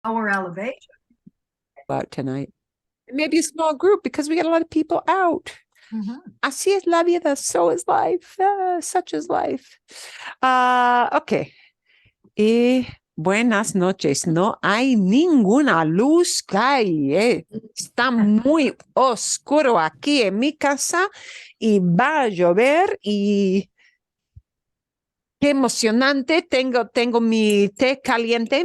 Our elevation. Out tonight. Maybe a small group because we got a lot of people out. Así es la vida, so is life, such is life. Ok. Y buenas noches. No hay ninguna luz que hay. Está muy oscuro aquí en mi casa y va a llover y qué emocionante. Tengo mi té caliente,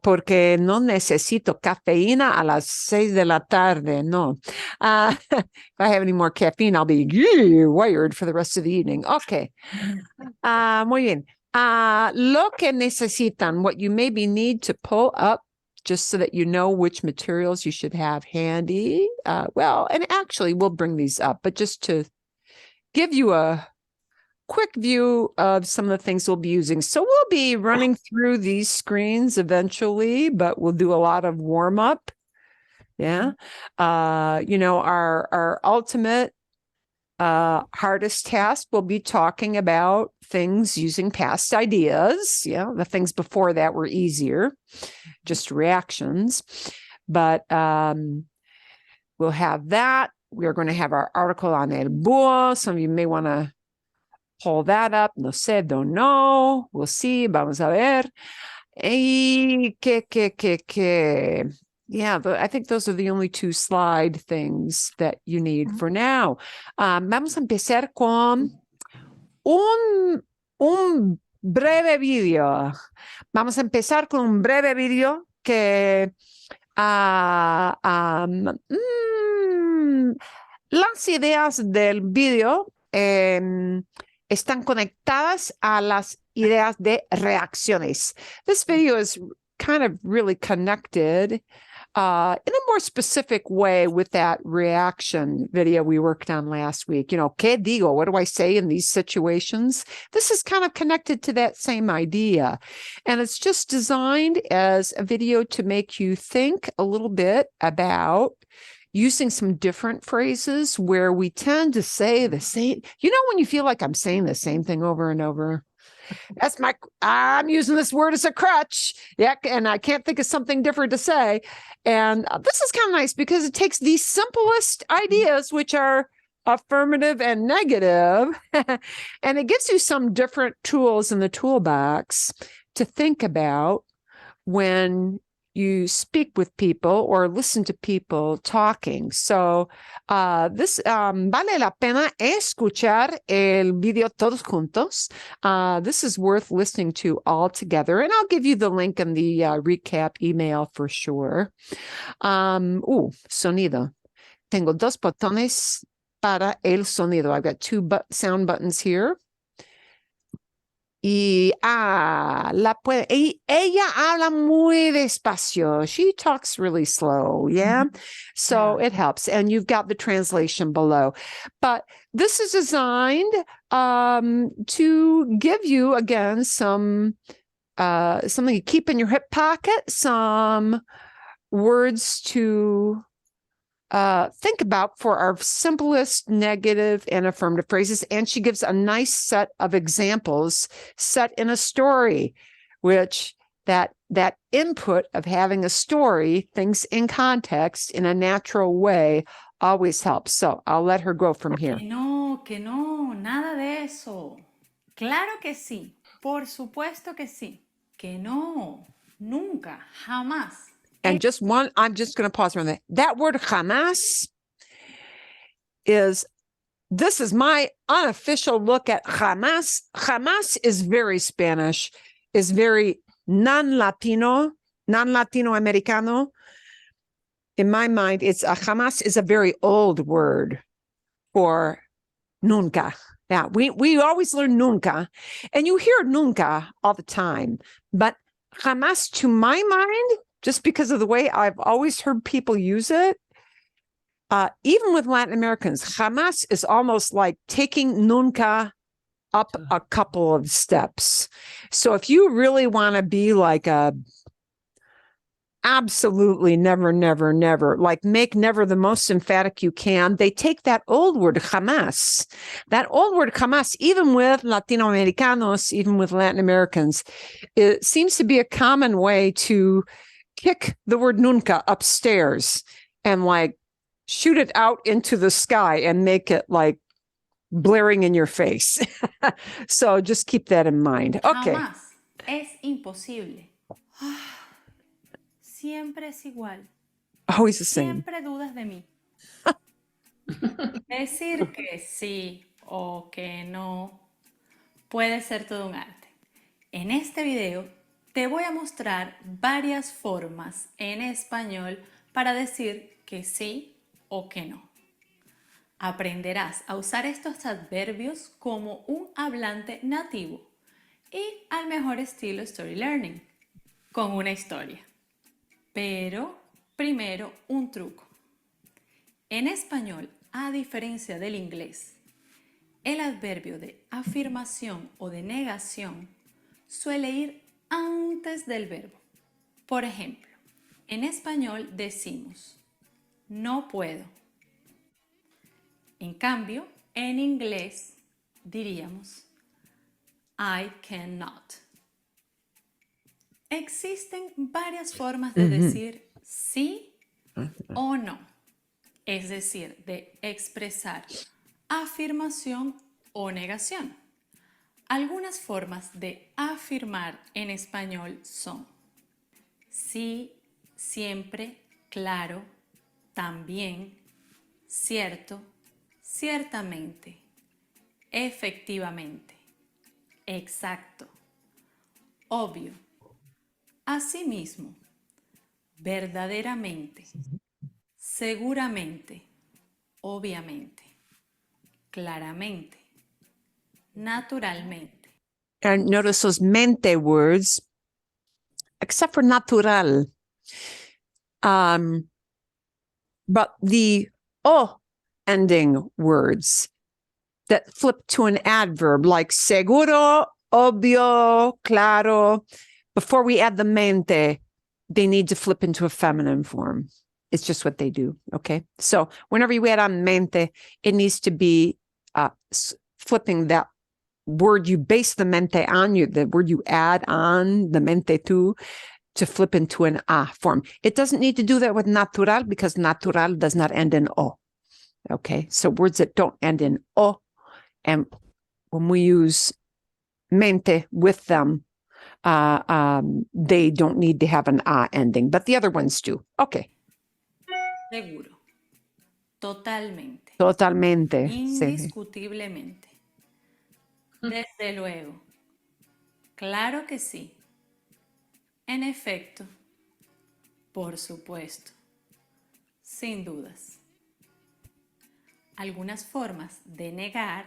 porque no necesito cafeína a las 6 de la tarde, no. If I have any more caffeine, I'll be wired for the rest of the evening. Okay. Muy bien. Lo que necesitan, what you maybe need to pull up, just so that you know which materials you should have handy. Well, and actually we'll bring these up, but just to give you a quick view of some of the things we'll be using. So we'll be running through these screens eventually, but we'll do a lot of warm up. Yeah. Our ultimate hardest task will be talking about things using past ideas. Yeah. The things before that were easier, just reactions. But we'll have that. We're going to have our article on el búho. Some of you may want to pull that up. No sé, don't know. We'll see. Vamos a ver. Y que. Yeah, I think those are the only two slide things that you need for now. Vamos a empezar con un breve video. Vamos a empezar con un breve video que las ideas del video están conectadas a las ideas de reacciones. This video is kind of really connected in a more specific way with that reaction video we worked on last week. ¿Qué digo? What do I say in these situations? This is kind of connected to that same idea. And it's just designed as a video to make you think a little bit about using some different phrases where we tend to say the same. When you feel like I'm saying the same thing over and over? I'm using this word as a crutch. Yeah, and I can't think of something different to say. And this is kind of nice because it takes the simplest ideas, which are affirmative and negative, and it gives you some different tools in the toolbox to think about when you speak with people or listen to people talking. So this vale la pena escuchar el video todos juntos. This is worth listening to all together. And I'll give you the link in the recap email for sure. Sonido. Tengo dos botones para el sonido. I've got two sound buttons here. Y ella habla muy despacio. She talks really slow, yeah? So it helps. And you've got the translation below. But this is designed to give you, again, something to keep in your hip pocket, some words to think about for our simplest negative and affirmative phrases. And she gives a nice set of examples set in a story, which that input of having a story, things in context in a natural way, always helps. So I'll let her go from here. Que no, nada de eso. Claro que sí, por supuesto que sí. Que no, nunca, jamás. And I'm just going to pause for a minute. That word jamás this is my unofficial look at jamás. Jamás is very Spanish, is very non-Latino Americano. In my mind, jamás is a very old word for nunca. Yeah, we always learn nunca, and you hear nunca all the time, but jamás, to my mind, just because of the way I've always heard people use it, even with Latin Americans, jamás is almost like taking nunca up a couple of steps. So if you really want to be like a Absolutely never, never, never. Like make never the most emphatic you can. They take that old word jamás. That old word jamás, even with Latinoamericanos, even with Latin Americans, it seems to be a common way to kick the word nunca upstairs and like shoot it out into the sky and make it like blaring in your face. So just keep that in mind. Okay. Jamás. Es imposible. Siempre es igual. Always the same. Siempre dudas de mí. Decir que sí o que no puede ser todo un arte. En este video te voy a mostrar varias formas en español para decir que sí o que no. Aprenderás a usar estos adverbios como un hablante nativo y al mejor estilo Story Learning, con una historia. Pero primero un truco. En español, a diferencia del inglés, el adverbio de afirmación o de negación suele ir antes del verbo. Por ejemplo, en español decimos no puedo. En cambio, en inglés diríamos I cannot. Existen varias formas de decir sí o no, es decir, de expresar afirmación o negación. Algunas formas de afirmar en español son sí, siempre, claro, también, cierto, ciertamente, efectivamente, exacto, obvio, asimismo, verdaderamente, seguramente, obviamente, claramente, naturalmente. And notice those mente words, except for natural. But the o ending words that flip to an adverb like seguro, obvio, claro, before we add the mente, they need to flip into a feminine form. It's just what they do. Okay. So whenever you add on mente, it needs to be flipping that word you base the mente on, the word you add on the mente to flip into an a form. It doesn't need to do that with natural because natural does not end in o. Okay. So words that don't end in o, and when we use mente with them, they don't need to have an a ending, but the other ones do. Okay. Seguro. Totalmente. Totalmente. Sí. Indiscutiblemente. Desde luego. Claro que sí. En efecto. Por supuesto. Sin dudas. Algunas formas de negar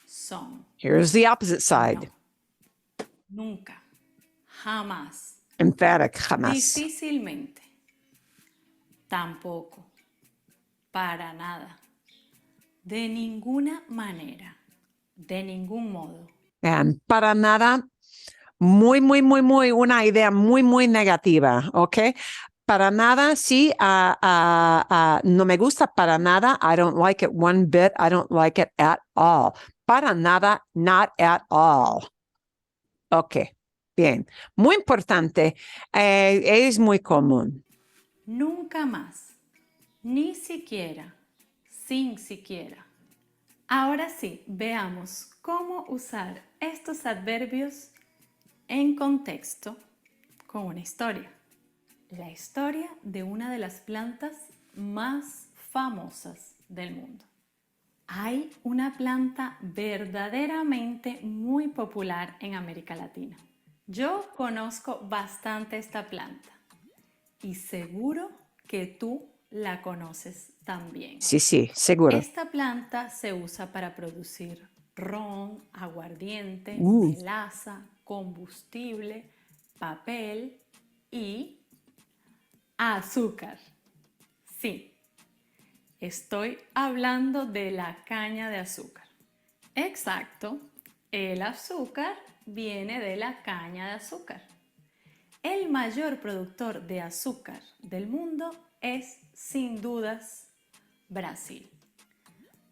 son Here's the opposite side. no, nunca, jamás, Emphatic, jamás. difícilmente, tampoco, para nada, de ninguna manera, de ningún modo. And para nada, muy, una idea muy negativa, ¿ok? Para nada, sí, no me gusta para nada. I don't like it one bit. I don't like it at all. Para nada, not at all. Ok, bien. Muy importante. Es muy común. Nunca más, ni siquiera, sin siquiera. Ahora sí, veamos cómo usar estos adverbios en contexto con una historia. La historia de una de las plantas más famosas del mundo. Hay una planta verdaderamente muy popular en América Latina. Yo conozco bastante esta planta y seguro que tú la conoces también. Sí, seguro. Esta planta se usa para producir ron, aguardiente, melaza, combustible, papel y azúcar. Sí, estoy hablando de la caña de azúcar. Exacto, el azúcar viene de la caña de azúcar. El el mayor productor de azúcar del mundo es, sin dudas, Brasil.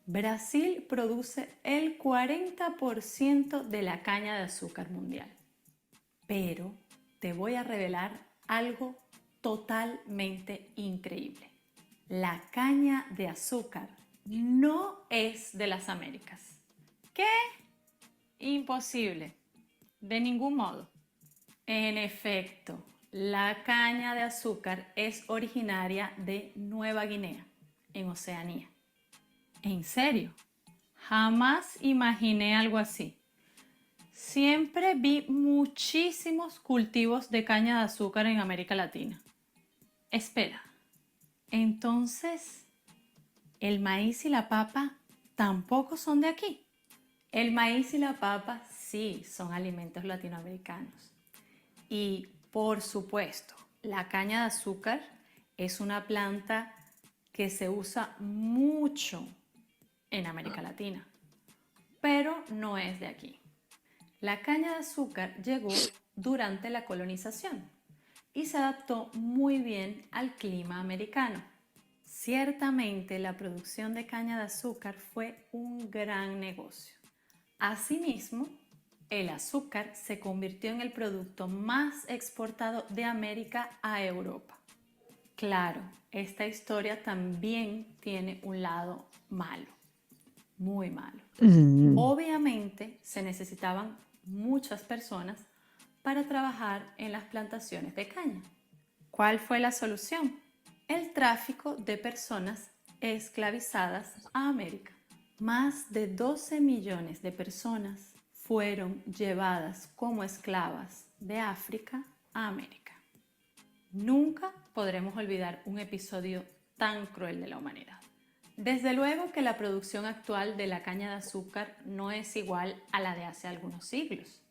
Brasil produce el 40% de la caña de azúcar mundial. Pero te voy a revelar algo totalmente increíble. La caña de azúcar no es de las Américas. ¿Qué? Imposible. De ningún modo. En efecto, la caña de azúcar es originaria de Nueva Guinea, en Oceanía. ¿En serio? Jamás imaginé algo así. Siempre vi muchísimos cultivos de caña de azúcar en América Latina. Espera, entonces, ¿el maíz y la papa tampoco son de aquí? El maíz y la papa sí son alimentos latinoamericanos. Y, por supuesto, la caña de azúcar es una planta que se usa mucho en América Latina, pero no es de aquí. La caña de azúcar llegó durante la colonización y se adaptó muy bien al clima americano. Ciertamente la producción de caña de azúcar fue un gran negocio. Asimismo, el azúcar se convirtió en el producto más exportado de América a Europa. Claro, esta historia también tiene un lado malo, muy malo. Obviamente se necesitaban muchas personas para trabajar en las plantaciones de caña. ¿Cuál fue la solución? El tráfico de personas esclavizadas a América. Más de 12 millones de personas fueron llevadas como esclavas de África a América. Nunca podremos olvidar un episodio tan cruel de la humanidad. Desde luego que la producción actual de la caña de azúcar no es igual a la de hace algunos siglos.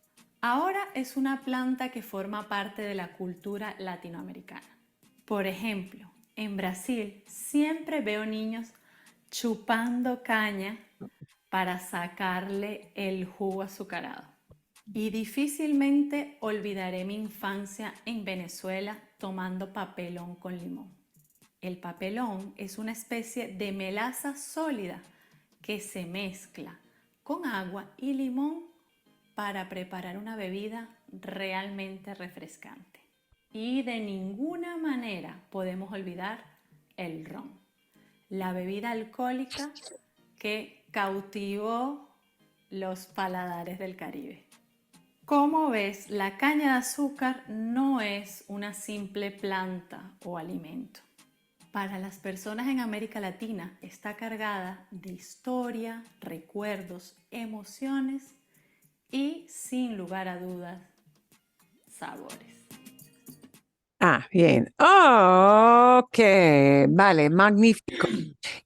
Ahora es una planta que forma parte de la cultura latinoamericana. Por ejemplo, en Brasil siempre veo niños chupando caña para sacarle el jugo azucarado. Y difícilmente olvidaré mi infancia en Venezuela tomando papelón con limón. El papelón es una especie de melaza sólida que se mezcla con agua y limón para preparar una bebida realmente refrescante. Y de ninguna manera podemos olvidar el ron, la bebida alcohólica que cautivó los paladares del Caribe. Como ves, la caña de azúcar no es una simple planta o alimento. Para las personas en América Latina está cargada de historia, recuerdos, emociones y, sin lugar a dudas, sabores. Ah, bien. Ok, vale, magnífico.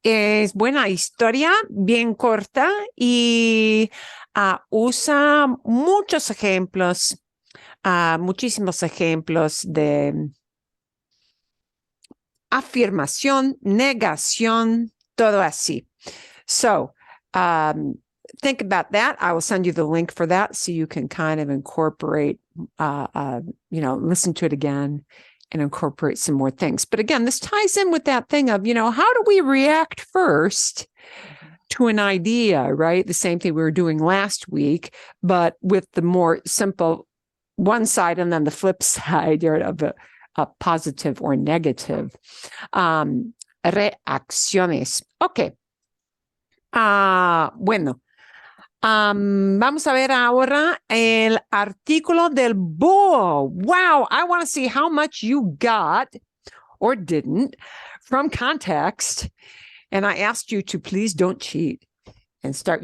Es buena historia, bien corta y usa muchos ejemplos, muchísimos ejemplos de afirmación, negación, todo así. So, think about that. I will send you the link for that so you can kind of incorporate, listen to it again and incorporate some more things. But again, this ties in with that thing of, how do we react first to an idea, right? The same thing we were doing last week, but with the more simple one side and then the flip side of a positive or negative. Reacciones. Ok. Bueno. Vamos a ver ahora el artículo del búho. Wow, I want to see how much you got or didn't from context. And I asked you to please don't cheat and start,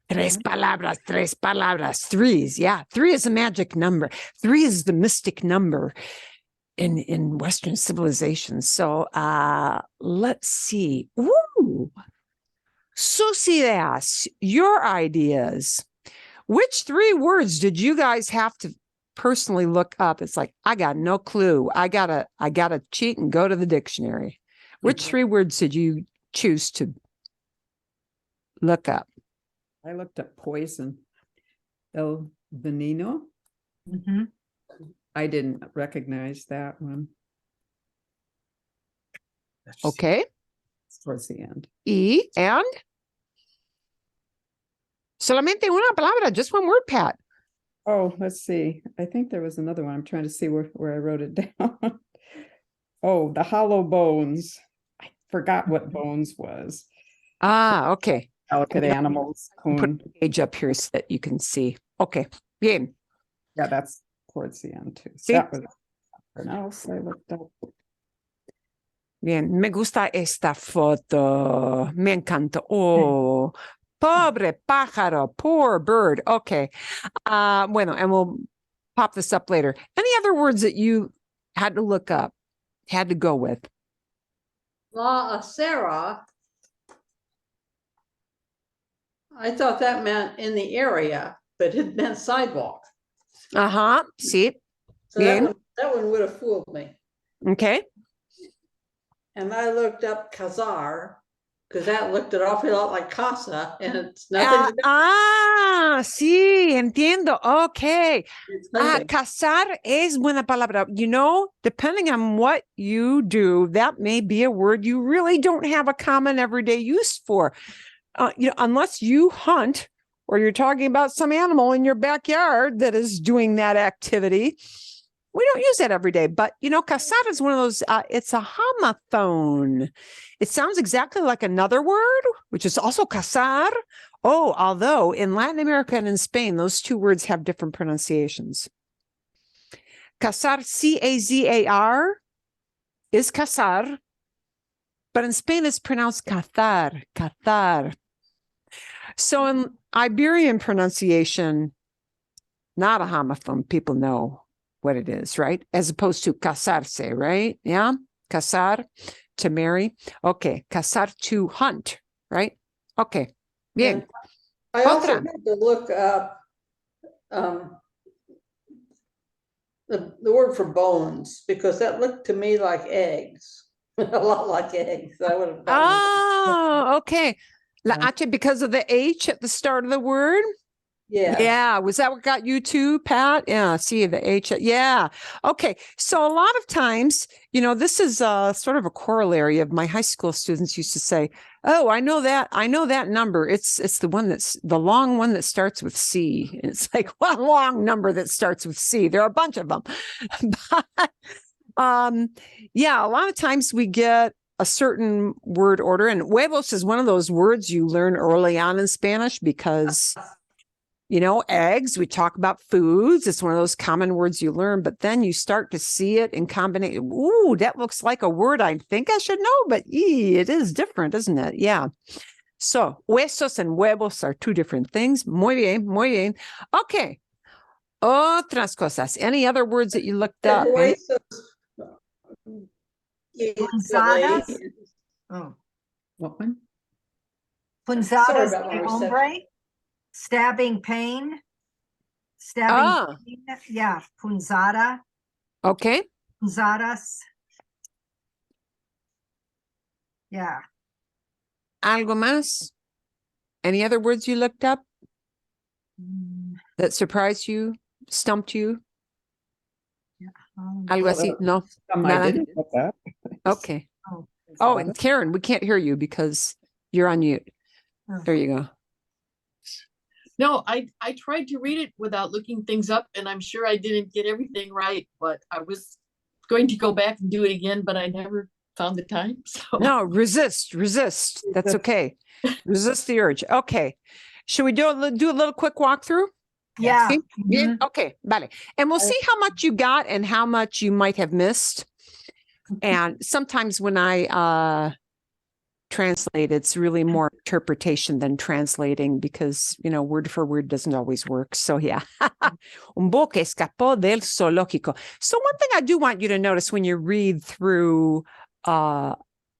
tres palabras, threes. Yeah, 3 is a magic number. 3 is the mystic number in Western civilization. So let's see. Ooh. Sus ideas, your ideas. Which 3 words did you guys have to personally look up? It's like, I got no clue. I gotta cheat and go to the dictionary. Which 3 words did you choose to look up? I looked up poison. El veneno. I didn't recognize that one. Okay. It's towards the end. Y, and? Solamente una palabra, just one word, Pat. Oh, let's see. I think there was another one. I'm trying to see where I wrote it down. Oh, the hollow bones. I forgot what bones was. Ah, okay. Delicate animals. Put the page up here so that you can see. Okay. Bien. Yeah, that's towards the end too. Sí. That was something else I looked up. Bien. Me gusta esta foto. Me encantó. Oh, pobre pájaro. Poor bird. Okay. Bueno, and we'll pop this up later. Any other words that you had to look up, had to go with? La acera. I thought that meant in the area, but it meant sidewalk. Uh-huh. Sí. So Bien. that one would have fooled me. Okay. And I looked up Khazar because that looked an awful lot like casa, and it's nothing. Sí, entiendo. Okay. It's hunting. Cazar es buena palabra. You know, depending on what you do, that may be a word you really don't have a common everyday use for. You know, unless you hunt or you're talking about some animal in your backyard that is doing that activity. We don't use that every day, but you know, cazar is one of those, it's a homophone. It sounds exactly like another word, which is also cazar. Oh, although in Latin America and in Spain, those two words have different pronunciations. Cazar, C-A-Z-A-R, is cazar, but in Spain it's pronounced cazar, cazar. So in Iberian pronunciation, not a homophone, people know what it is, right? As opposed to casarse, right? Yeah, casar, to marry. Okay, cazar, to hunt, right? Okay, bien. I also Otra. had to look up the word for bones because that looked to me like eggs, a lot like eggs. I would have gotten Oh, okay. La Yeah. H because of the H at the start of the word. yeah. Yeah. Was that what got you too, Pat? Yeah. See the H. Yeah. Okay. So a lot of times, you know, this is sort of a corollary of my high school students used to say, oh, I know that number. It's the one that's the long one that starts with C. And it's like, what long number that starts with C? There are a bunch of them. But yeah, a lot of times we get a certain word order, and huevos is one of those words you learn early on in Spanish because you know, eggs, we talk about foods. It's one of those common words you learn, but then you start to see it in combination. Ooh, that looks like a word I think I should know, but it is different, isn't it? Yeah. So huesos and huevos are two different things. Muy bien, muy bien. Okay. Otras cosas. Any other words that you looked up? Punzadas. Oh, what one? Punzadas about my de reception. hombre. Stabbing pain. Stabbing pain. Yeah, punzada. Okay. Punzadas. Yeah. Algo más? Any other words you looked up that surprised you, stumped you? Algo así? No. I Nada. didn't look up. Okay. Oh, and Karen, we can't hear you because you're on mute. There you go. No, I tried to read it without looking things up, and I'm sure I didn't get everything right, but I was going to go back and do it again, but I never found the time. So No, resist. That's okay. Resist the urge. Okay. Should we do a little quick walkthrough? Yeah. Sí? Bien. Mhm. Okay, vale. And we'll see how much you got and how much you might have missed. And sometimes when I translate, it's really more interpretation than translating because, you know, word for word doesn't always work. So yeah. Un buco que escapó del zoológico. So one thing I do want you to notice when you read through an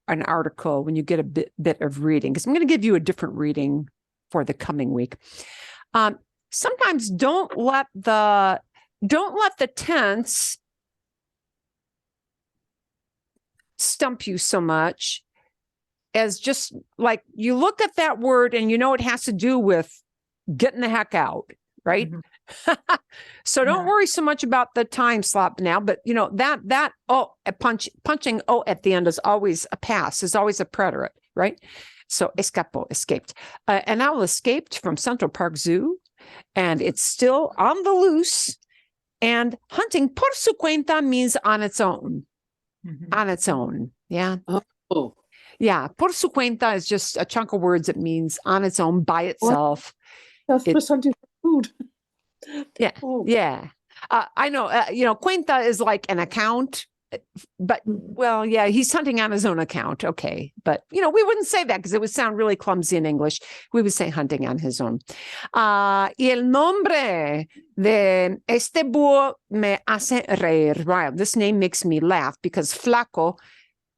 article, when you get a bit of reading, because I'm going to give you a different reading for the coming week. Sometimes don't let the tense stump you so much as just like you look at that word and you know it has to do with getting the heck out, right? So don't Yeah. worry so much about the time slot now, but you know, that punching O at the end is always a pass, is always a preterite, right? So escapó, escaped. An owl escaped from Central Park Zoo, and it's still on the loose. And hunting por su cuenta means on its own. Mhm. On its own. Yeah. Oh, Yeah. Por su cuenta is just a chunk of words that means on its own, by itself. That's It- just hunting for food. Yeah. Oh, Yeah. I know, you know, cuenta is like an account, but well, yeah, he's hunting on his own account. Okay. But, you know, we wouldn't say that because it would sound really clumsy in English. We would say hunting on his own. Y el nombre de este búho me hace reír. Wow, this name makes me laugh because flaco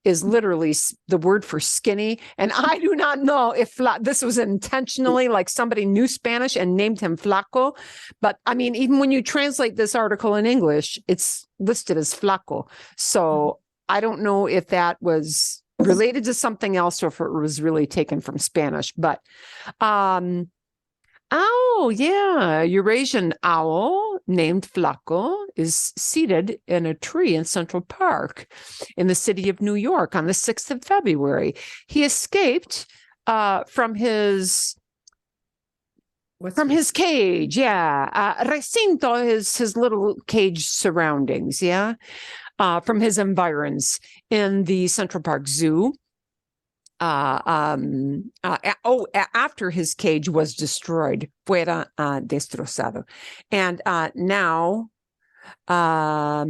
is literally the word for skinny. And I do not know if this was intentionally like somebody knew Spanish and named him Flaco. But I mean, even when you translate this article in English, it's listed as Flaco. So I don't know if that was related to something else or if it was really taken from Spanish. But oh, yeah. Eurasian owl named Flaco is seated in a tree in Central Park in the city of New York on the 6th of February. He escaped from his cage. Yeah. Recinto, his little cage surroundings. Yeah. From his environs in the Central Park Zoo. After his cage was destroyed, fuera destrozado. And now, I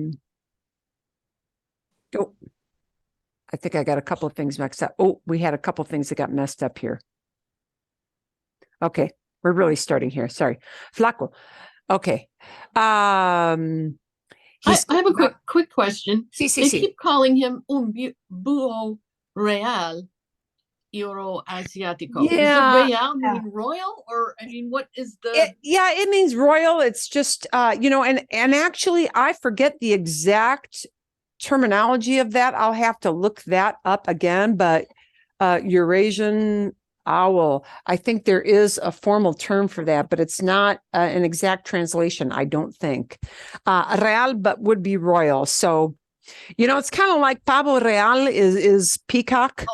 think I got a couple of things mixed up. Oh, we had a couple of things that got messed up here. Okay, we're really starting here. Sorry. Flaco. Okay. I have a quick question. Sí, sí, They sí. keep calling him un búho real Euroasiático. Yeah. Does the real mean royal, or I mean, what is the? It means royal. It's just you know, and actually, I forget the exact terminology of that. I'll have to look that up again. But Eurasian owl, I think there is a formal term for that, but it's not an exact translation. I don't think real, but would be royal. So, you know, it's kind of like pavo real is peacock.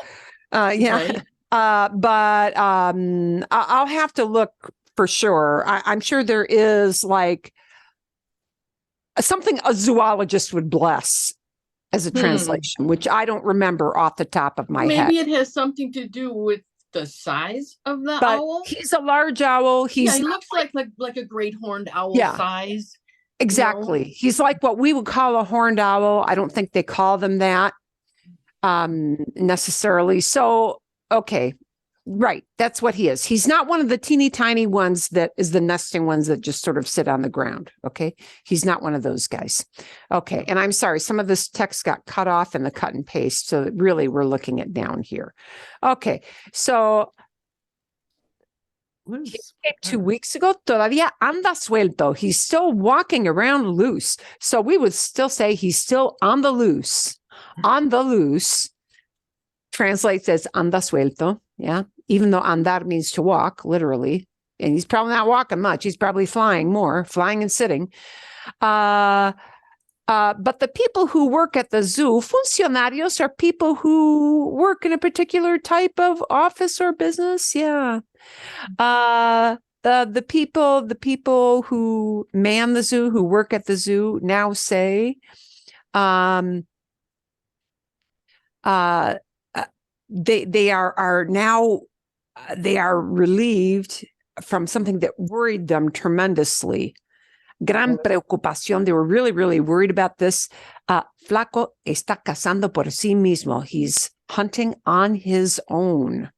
Yeah. Right. But I'll have to look for sure. I'm sure there is like something a zoologist would bless as a translation, which I don't remember off the top of my head. Maybe it has something to do with the size of the But owl. he's a large owl. Yeah, He's he looks like a great horned owl Yeah. size. exactly. He's like what we would call a horned owl. I don't think they call them that necessarily. So, okay. Right. That's what he is. He's not one of the teeny tiny ones that is the nesting ones that just sort of sit on the ground. Okay. He's not one of those guys. Okay. And I'm sorry, some of this text got cut off in the cut and paste. So really we're looking at down here. Okay. So he escaped 2 weeks ago. Todavía anda suelto. He's still walking around loose. So we would still say he's still on the loose. On the loose translates as anda suelto. Yeah. Even though andar means to walk, literally. And he's probably not walking much. He's probably flying more, flying and sitting. But the people who work at the zoo, funcionarios, are people who work in a particular type of office or business. Yeah. The people who man the zoo, who work at the zoo, now say, they are now they are relieved from something that worried them tremendously. Gran preocupación. They were really, really worried about this. Flaco está cazando por sí mismo. He's hunting on his own.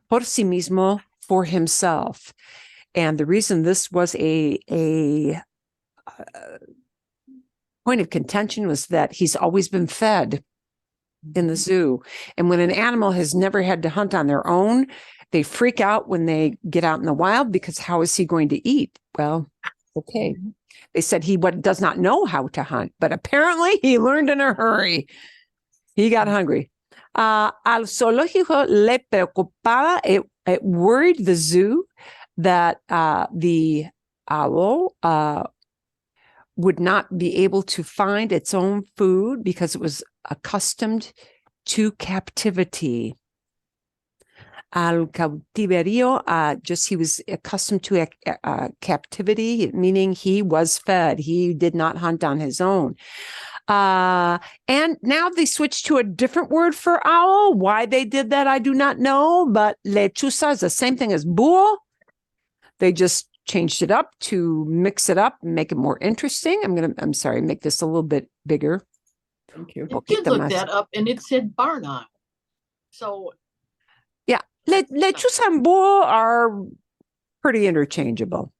Por sí mismo, for himself. And the reason this was a point of contention was that he's always been fed in the zoo. And when an animal has never had to hunt on their own, they freak out when they get out in the wild because how is he going to eat? Well, okay. They said he does not know how to hunt, but apparently he learned in a hurry. He got hungry. Al zoológico le preocupaba, it worried the zoo that the owl would not be able to find its own food because it was accustomed to captivity. Al cautiverio, just he was accustomed to captivity, meaning he was fed. He did not hunt on his own. And now they switched to a different word for owl. Why they did that, I do not know. But lechuza is the same thing as búho. They just changed it up to mix it up and make it more interesting. I'm sorry, make this a little bit bigger. Thank you. I did look that up and it said barn owl. So yeah, lechuza and búho are pretty interchangeable.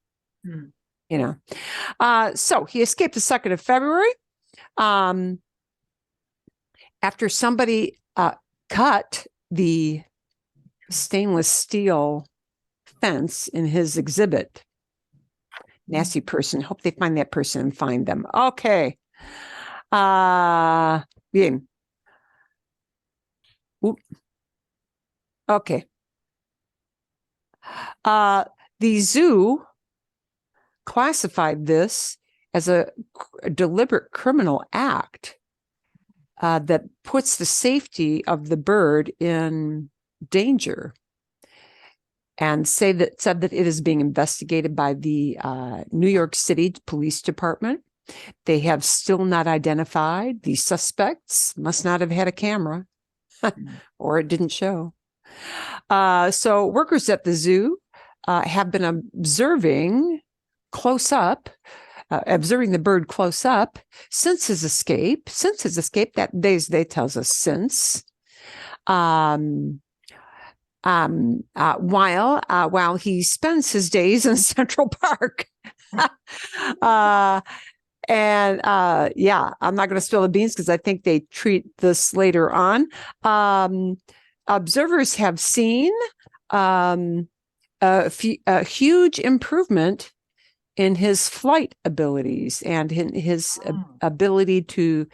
Hmm. You know. So he escaped the 2nd of February. After somebody cut the stainless steel fence in his exhibit. Nasty person. Hope they find that person and find them. Okay. Bien. Oop. Okay. The zoo classified this as a deliberate criminal act that puts the safety of the bird in danger, and said that it is being investigated by the New York City Police Department. They have still not identified the suspects. Must not have had a camera, or it didn't show. So workers at the zoo have been observing the bird close up since his escape. That they tells us since. While he spends his days in Central Park. I'm not going to spill the beans because I think they treat this later on. Observers have seen a huge improvement in his flight abilities and in his ability to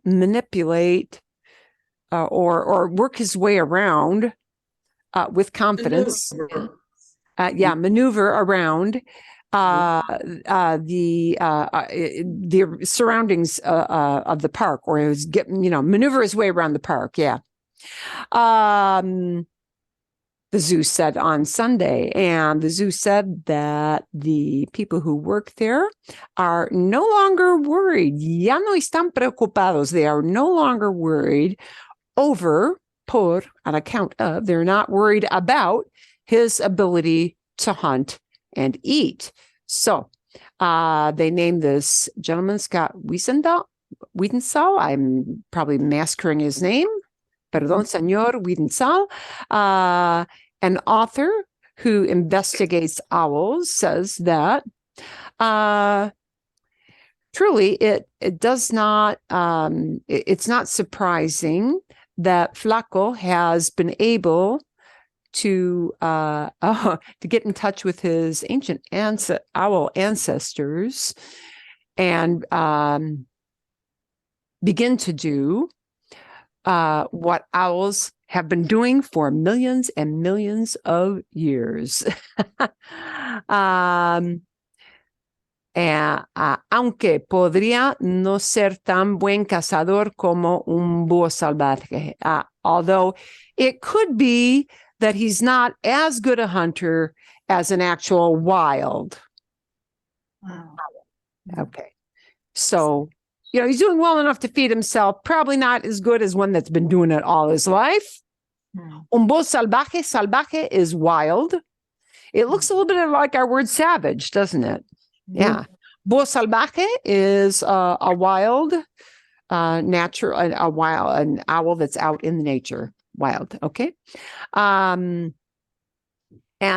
manipulate or work his way around with confidence. Maneuver around the surroundings of the park, or he was maneuver his way around the park. Yeah. The zoo said on Sunday, and the zoo said that the people who work there are no longer worried. Ya no están preocupados. They are no longer worried on account of, they're not worried about his ability to hunt and eat. So they named this gentleman Scott Wiedenthal. I'm probably massacring his name. Perdón, señor Wiedenthal. An author who investigates owls says that truly it does not, it's not surprising that Flaco has been able to get in touch with his ancient owl ancestors and begin to do what owls have been doing for millions and millions of years. Aunque podría no ser tan buen cazador como un búho salvaje. Although it could be that he's not as good a hunter as an actual wild. Wow. Okay. So, he's doing well enough to feed himself, probably not as good as one that's been doing it all his life. Un búho salvaje, salvaje is wild. It looks a little bit like our word savage, doesn't it? Yeah. Búho salvaje is a wild, an owl that's out in the nature, wild. Okay. And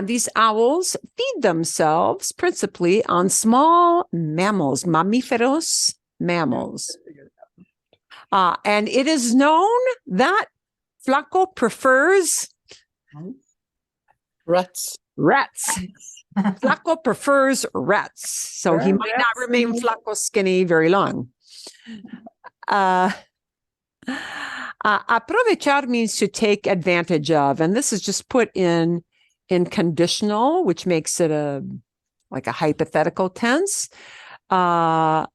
these owls feed themselves principally on small mammals, mamíferos, mammals. And it is known that Flaco prefers rats. Flaco prefers rats, so he might not remain Flaco skinny very long. Aprovechar means to take advantage of, and this is just put in conditional, which makes it a like a hypothetical tense. But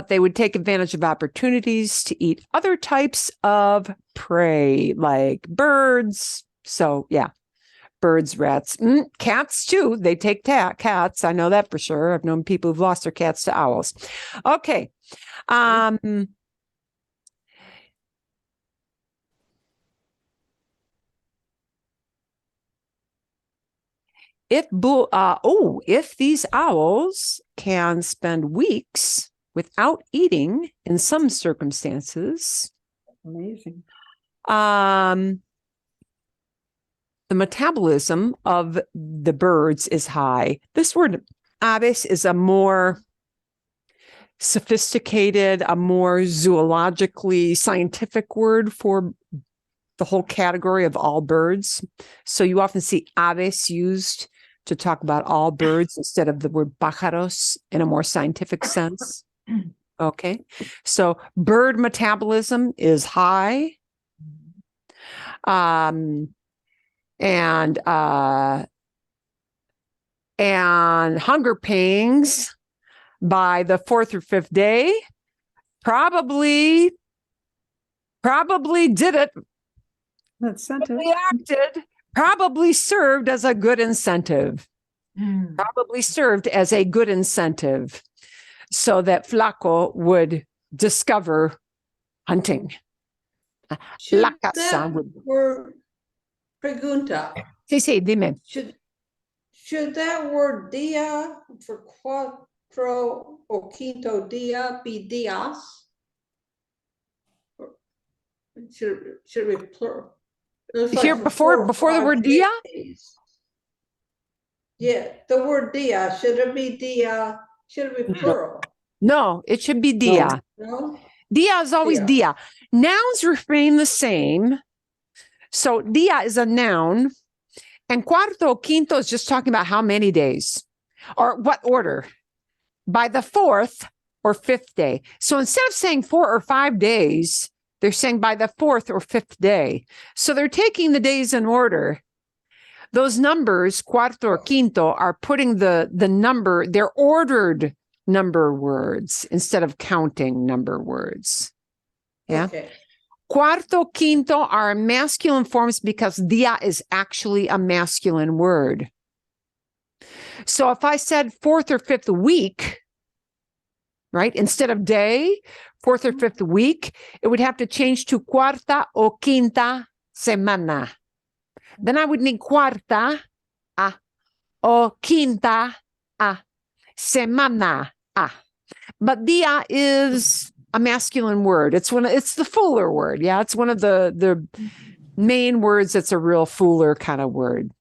they would take advantage of opportunities to eat other types of prey, like birds. So, yeah, birds, rats, cats too. They take cats. I know that for sure. I've known people who've lost their cats to owls. Okay. If these owls can spend weeks without eating in some circumstances, Amazing. the metabolism of the birds is high. This word aves is a more sophisticated, a more zoologically scientific word for the whole category of all birds. So you often see aves used to talk about all birds instead of the word pájaros in a more scientific sense. Okay. So bird metabolism is high. And hunger pangs by the 4th or 5th day probably did it. Incentive. Probably served as a good incentive. Probably served as a good incentive so that Flaco would discover hunting. Should La casa that would... word, pregunta, Sí, dime. should that word dia for cuatro or quinto dia be dias? Or should it be plural? It looks Here like for before the 4 or word 5 dia? days. Yeah, the word dia, should it be dia? Should it be plural? No, it should be dia. No? Dia is always Dia. dia. Nouns remain the same. So dia is a noun, and cuarto, quinto is just talking about how many days or what order. By the 4th or 5th day. So instead of saying 4 or 5 days, they're saying by the 4th or 5th day. So they're taking the days in order. Those numbers, cuarto or quinto, are putting the number, they're ordered number words instead of counting number words. Yeah. Okay. Cuarto, quinto are masculine forms because dia is actually a masculine word. So if I said 4th or 5th week, right, instead of day, 4th or 5th week, it would have to change to cuarta o quinta semana. Then I would need cuarta o quinta semana. But dia is a masculine word. It's the fooler word. Yeah, it's one of the main words that's a real fooler kind of word.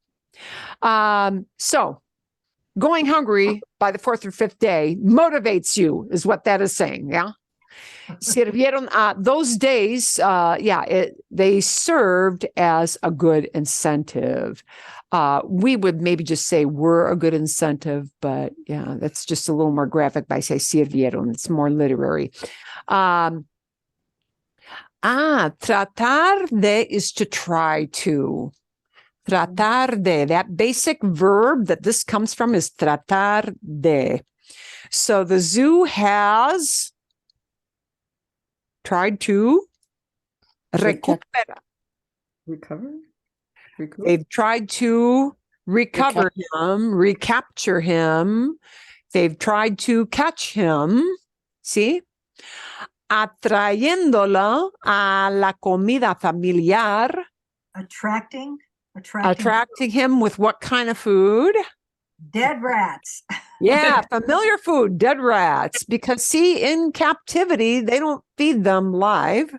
So going hungry by the 4th or 5th day motivates you, is what that is saying. Yeah. Sirvieron, those days, they served as a good incentive. We would maybe just say were a good incentive, but yeah, that's just a little more graphic by say sirvieron. It's more literary. Tratar de is to try to. Tratar de, that basic verb that this comes from is tratar de. So the zoo has tried to Recover? recuperate. They've tried to recover him, recapture him. They've tried to catch him. See? Atrayéndolo a la comida familiar. Attracting Attracting him with what kind of food? dead rats. Yeah, familiar food, dead rats. Because see, in captivity, they don't feed them live.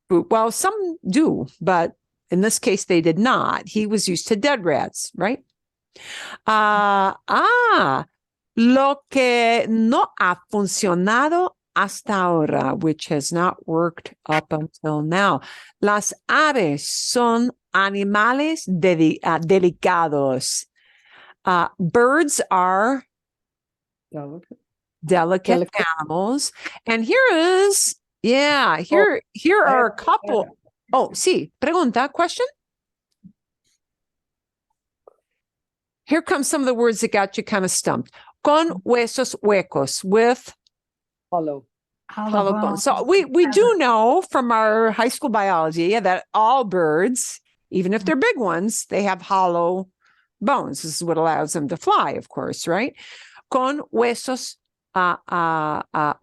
Well, some do, but in this case, they did not. He was used to dead rats, right? Lo que no ha funcionado hasta ahora, which has not worked up until now. Las aves son animales delicados. Birds are delicate animals. And here are a couple. Oh, sí, pregunta, question? Here comes some of the words that got you kind of stumped. Con huesos huecos, with Hollow. hollow bones. So we do know from our high school biology that all birds, even if they're big ones, they have hollow bones. This is what allows them to fly, of course, right? Con huesos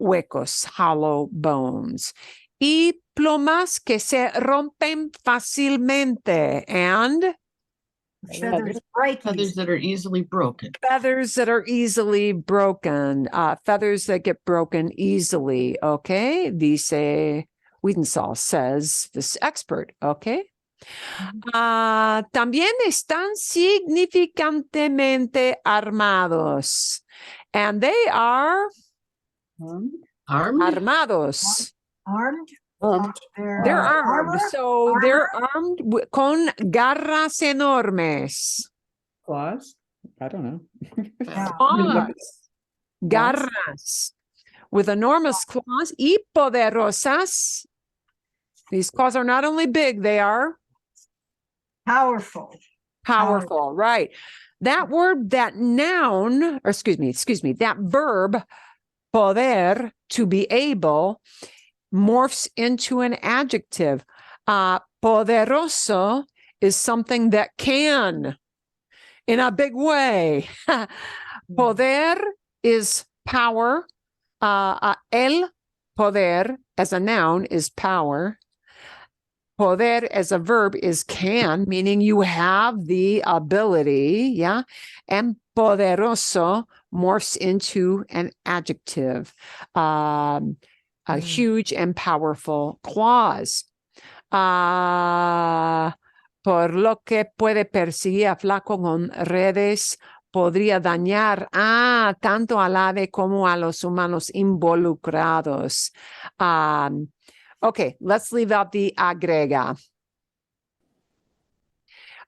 huecos, hollow bones. Y plumas que se rompen fácilmente, and Feathers break. Feathers that are easily broken. feathers that are easily broken, feathers that get broken easily. Okay, dice Wiedensaul, says this expert. Okay. También están significantemente armados, and they are Armed? armados. Armed. They're armed. armor? So they're armed con garras enormes. Claws? I don't know. Yeah. Claws. Garras with enormous claws y poderosas. These claws are not only big, they are Powerful. powerful, right? That word, that noun, or excuse me, that verb, poder, to be able, morphs into an adjective. Poderoso is something that can, in a big way. Poder is power. El poder as a noun is power. Poder as a verb is can, meaning you have the ability, yeah? And poderoso morphs into an adjective. A huge and powerful clause. Por lo que puede perseguir a flaco con redes, podría dañar tanto al ave como a los humanos involucrados. Okay, let's leave out the agrega.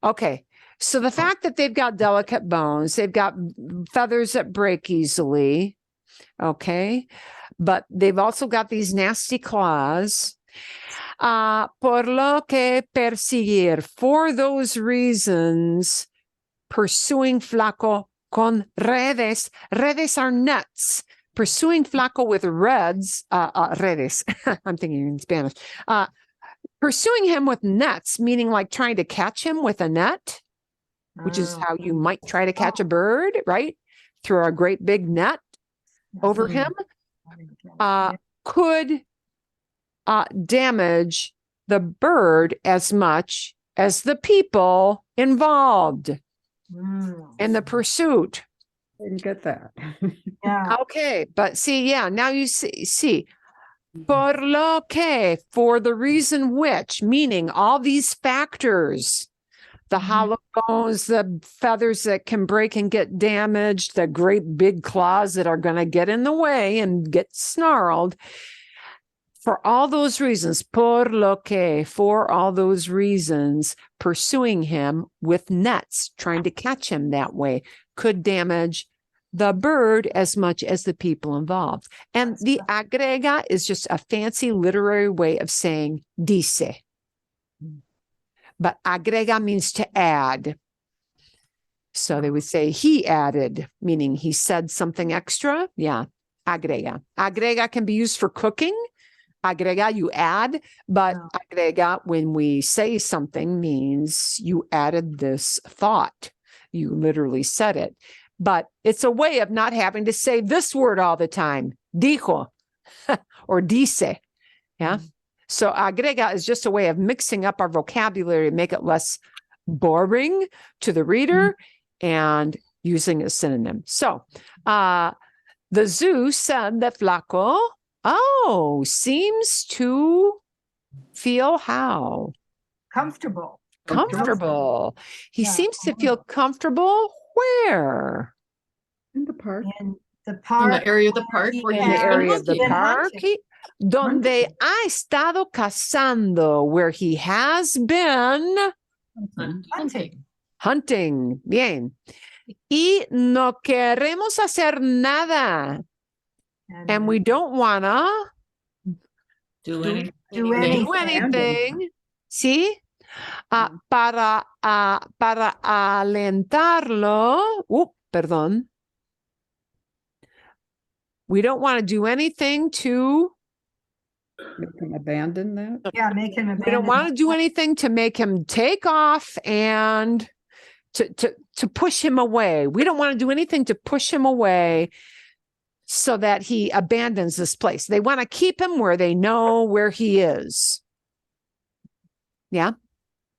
Okay, so the fact that they've got delicate bones, they've got feathers that break easily, okay, but they've also got these nasty claws. Por lo que perseguir, for those reasons, pursuing flaco con redes. Redes are nets. Pursuing flaco with redes, I'm thinking in Spanish. Pursuing him with nets, meaning like trying to catch him with a net, which is how you might try to catch a bird, right? Throw a great big net over him, could damage the bird as much as the people involved in the pursuit. Didn't get that. Yeah. Okay, but see, yeah, now you see, por lo que, for the reason which, meaning all these factors, the hollow bones, the feathers that can break and get damaged, the great big claws that are going to get in the way and get snarled. For all those reasons, por lo que, for all those reasons, pursuing him with nets, trying to catch him that way, could damage the bird as much as the people involved. And the agrega is just a fancy literary way of saying dice. But agrega means to add. So they would say he added, meaning he said something extra. Yeah, agrega. Agrega can be used for cooking. Agrega, you add, but agrega, when we say something, means you added this thought. You literally said it. But it's a way of not having to say this word all the time, dijo or dice. Yeah. So agrega is just a way of mixing up our vocabulary to make it less boring to the reader and using a synonym. So the zoo said that Flaco, seems to feel how? Comfortable. Comfortable. He Yeah. seems to feel comfortable where? In the park. In the In park. the area of the park where In he's the been area of the hunting. park. Donde ha estado cazando, where he has been hunting. Bien. Y no queremos hacer nada. And we don't wanna Do anything. do anything. do anything. See? Para alentarlo. Perdón. We don't want to do anything to. Make him abandon that. Yeah, make him We don't want to do anything to make him take off and to push him away. We don't want to do anything to push him away so that he abandons this place. They want to keep him where they know where he is. Yeah.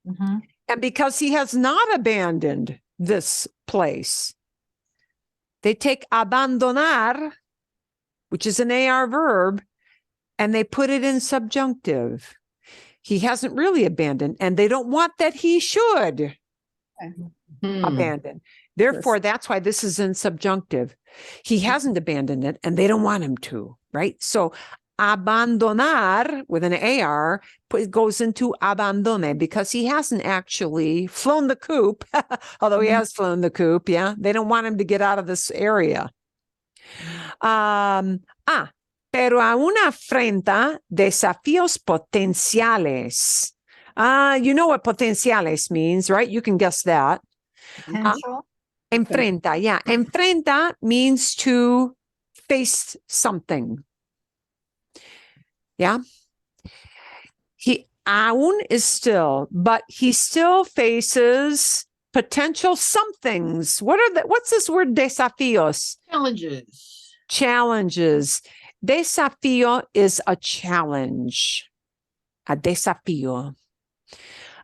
Mhm. And because he has not abandoned this place, they take abandonar, which is an AR verb, and they put it in subjunctive. He hasn't really abandoned, and they don't want that he should abandon. Therefore, that's why this is in subjunctive. He hasn't abandoned it, and they don't want him to, right? So abandonar with an AR goes into abandone because he hasn't actually flown the coop, although he has flown the coop. Yeah, they don't want him to get out of this area. Pero aún afrenta desafíos potenciales. You know what potenciales means, right? You can guess that. Potential. Enfrenta, yeah. Enfrenta means to face something. Yeah. He aún is still, but he still faces potential somethings. What's this word desafíos? Challenges. Desafío is a challenge. A desafío.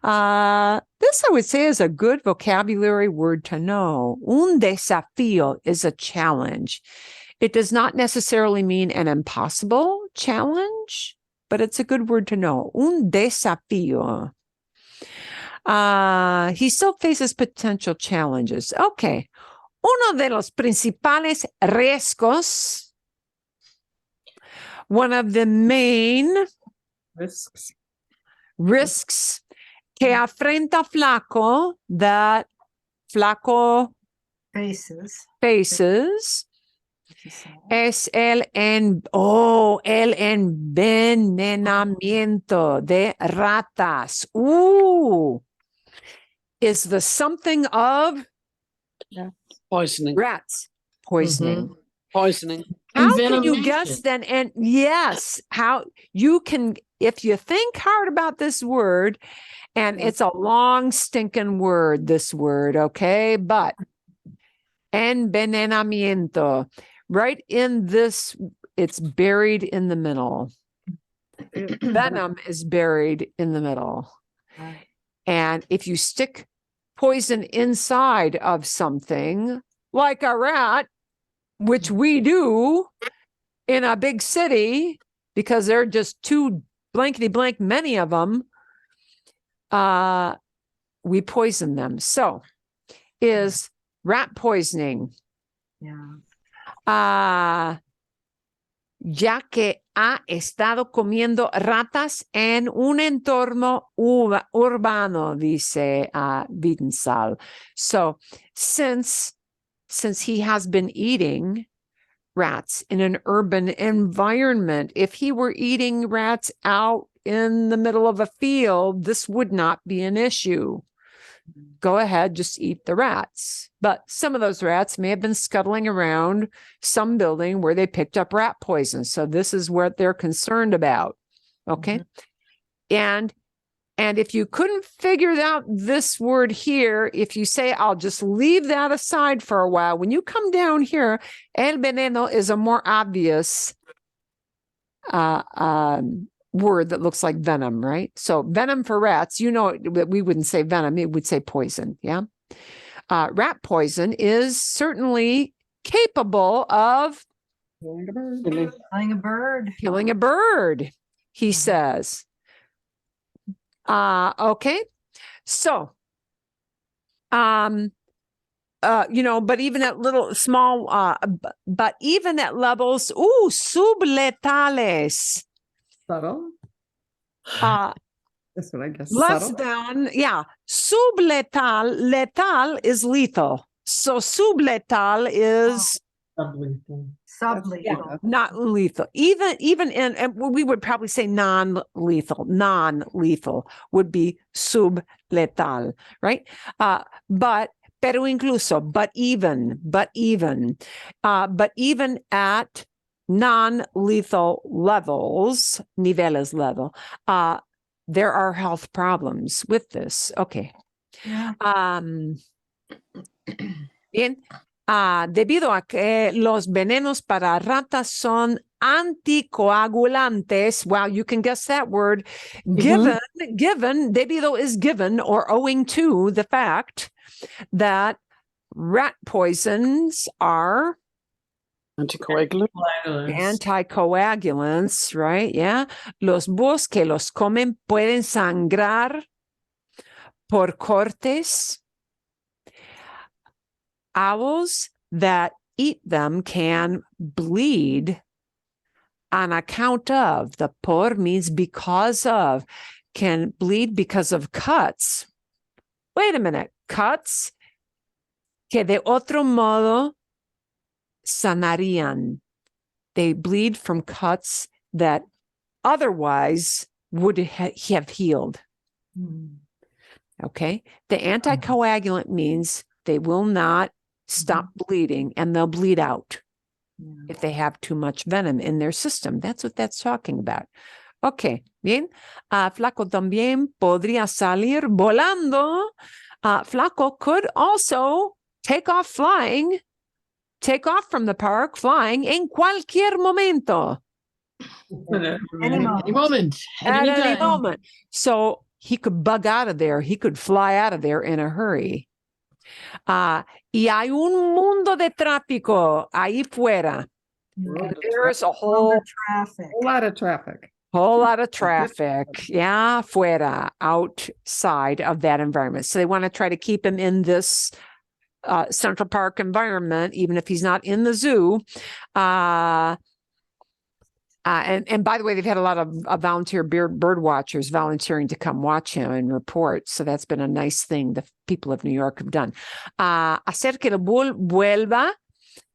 This I would say is a good vocabulary word to know. Un desafío is a challenge. It does not necessarily mean an impossible challenge, but it's a good word to know. Un desafío. He still faces potential challenges. Okay. Uno de los principales riesgos, one of the main risks que afrenta Flaco, that Flaco Faces. faces, es el envenenamiento de ratas. Is the something of Poisoning. rats. Poisoning. Poisoning. How can you guess then? And yes, how you can, if you think hard about this word, and it's a long stinking word, this word, okay? But envenenamiento, right in this, it's buried in the middle. Venom is buried in the middle. And if you stick poison inside of something, like a rat, which we do in a big city, because there are just too blankety blank many of them, we poison them. So is rat poisoning. Yeah. Ya que ha estado comiendo ratas en un entorno urbano, dice Wiedensal. So since he has been eating rats in an urban environment, if he were eating rats out in the middle of a field, this would not be an issue. Go ahead, just eat the rats. But some of those rats may have been scuttling around some building where they picked up rat poison. So this is what they're concerned about. Okay. And if you couldn't figure out this word here, if you say, I'll just leave that aside for a while, when you come down here, el veneno is a more obvious word that looks like venom, right? So venom for rats, you know, we wouldn't say venom, it would say poison. Yeah. Rat poison is certainly capable of Killing a bird. Killing a bird. killing a bird, he says. Okay. So, you know, but even at little small, but even at levels, subletales. Subtle. That's what I guess. Less Subtle. than, yeah. Subletal, letal is lethal. So subletal is Sublethal. Not lethal. Even in, and we would probably say non-lethal. Non-lethal would be subletal, right? Pero incluso, but even at non-lethal levels, niveles level, there are health problems with this. Okay. Yeah. Bien. Debido a que los venenos para ratas son anticoagulantes. Wow, you can guess that word. Given, debido is given or owing to the fact that rat poisons are Anticoagulant. anticoagulants, right? Yeah. Los búhos que los comen pueden sangrar por cortes. Owls that eat them can bleed on account of. The por means because of. Can bleed because of cuts. Wait a minute. Cuts que de otro modo sanarían. They bleed from cuts that otherwise would have healed. Okay. The anticoagulant means they will not stop bleeding and they'll bleed out if they have too much venom in their system. That's what that's talking about. Okay, bien. Flaco también podría salir volando. Flaco could also take off flying, take off from the park flying en cualquier momento. Any moment. At any moment. So he could bug out of there. He could fly out of there in a hurry. Y hay un mundo de tráfico ahí fuera. There's a whole Traffic. lot of traffic. whole lot of traffic. Yeah, fuera, outside of that environment. So they want to try to keep him in this Central Park environment, even if he's not in the zoo. And by the way, they've had a lot of volunteer bird watchers volunteering to come watch him and report. So that's been a nice thing the people of New York have done. Hacer que el bull vuelva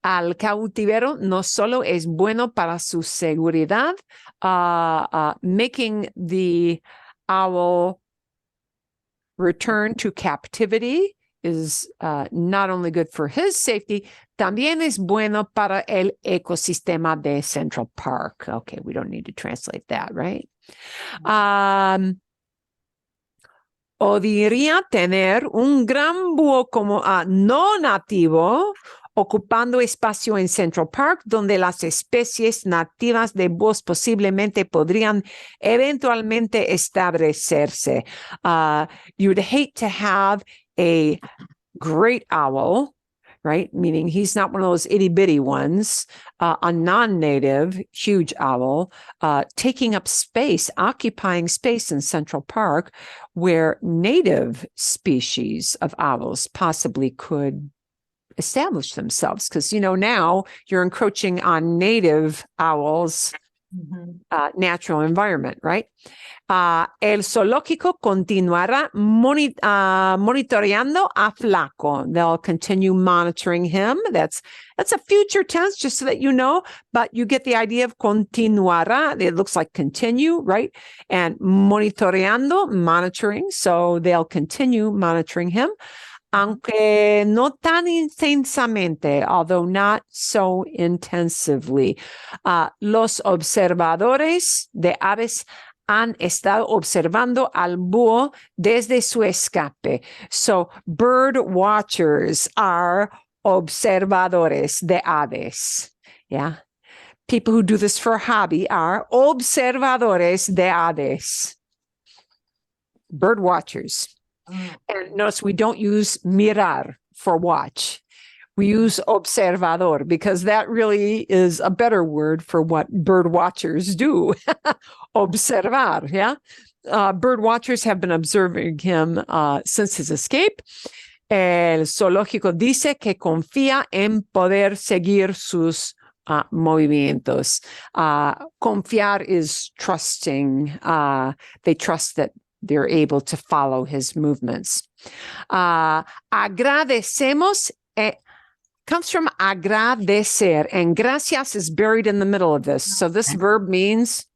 al cautivero no solo es bueno para su seguridad, making the owl return to captivity is not only good for his safety, también es bueno para el ecosistema de Central Park. Okay, we don't need to translate that, right? Podría tener un gran búho como no nativo ocupando espacio en Central Park, donde las especies nativas de búhos posiblemente podrían eventualmente establecerse. You'd hate to have a great owl, right? Meaning he's not one of those itty bitty ones, a non-native huge owl, taking up space, occupying space in Central Park where native species of owls possibly could establish themselves. Because, you know, now you're encroaching on native owls' natural environment, right? El zoológico continuará monitoreando a Flaco. They'll continue monitoring him. That's a future tense, just so that you know, but you get the idea of continuará. It looks like continue, right? And monitoreando, monitoring. So they'll continue monitoring him. Aunque no tan intensamente, although not so intensively. Los observadores de aves han estado observando al búho desde su escape. So bird watchers are observadores de aves. Yeah. People who do this for a hobby are observadores de aves. Bird watchers. And notice we don't use mirar for watch. We use observador because that really is a better word for what bird watchers do. Observar, yeah? Bird watchers have been observing him since his escape. El zoológico dice que confía en poder seguir sus movimientos. Confiar is trusting. They trust that they're able to follow his movements. Agradecemos comes from agradecer, and gracias is buried in the middle of this. So this verb means,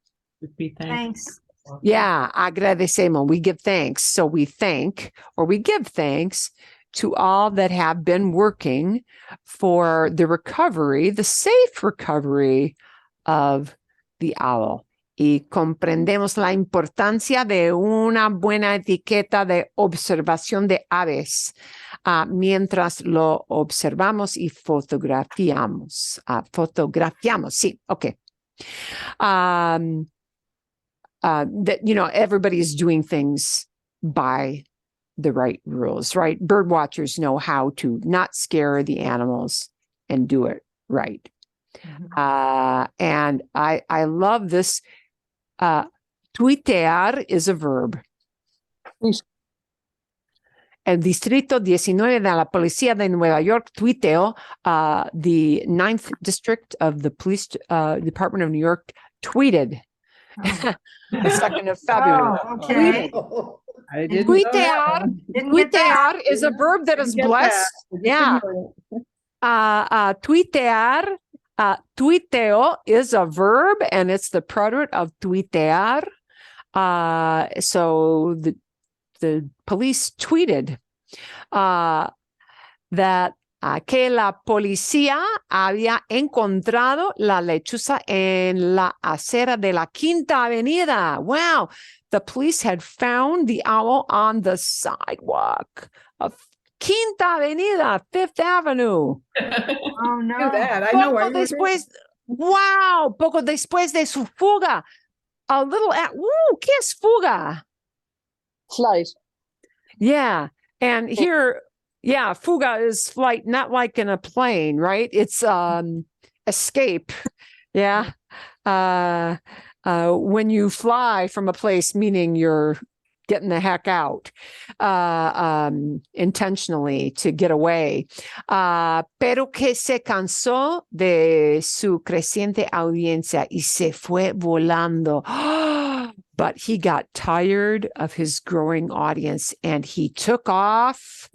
Be Thanks. yeah, agradecemos. We give thanks. So we thank or we give thanks to all that have been working for the recovery, the safe recovery of the owl. Y comprendemos la importancia de una buena etiqueta de observación de aves mientras lo observamos y fotografiamos. Fotografiamos, sí, okay. That, you know, everybody's doing things by the right rules, right? Bird watchers know how to not scare the animals and do it right. And I love this. Tuitear is a verb. El Distrito 19 de la Policía de Nueva York tuiteó, the 9th District of the Police Department of New York tweeted the 2nd of February. Oh, okay. I didn't know that Tuitear, one. Didn't get that. tuitear is a verb that is Didn't get blessed. that. Yeah. Tuitear, tuiteo is a verb and it's the preterite of tuitear. So the police tweeted that que la policía había encontrado la lechuza en la acera de la Quinta Avenida. Wow. The police had found the owl on the sidewalk of Quinta Avenida, Fifth Avenue. Oh, I knew no. that. I know why Poco you were doing después, wow, poco después de su fuga. A little ¿qué es fuga? Flight. Yeah. And here, yeah, fuga is flight, not like in a plane, right? It's escape. Yeah. When you fly from a place, meaning you're getting the heck out intentionally to get away. Pero que se cansó de su creciente audiencia y se fue volando. But he got tired of his growing audience and he took off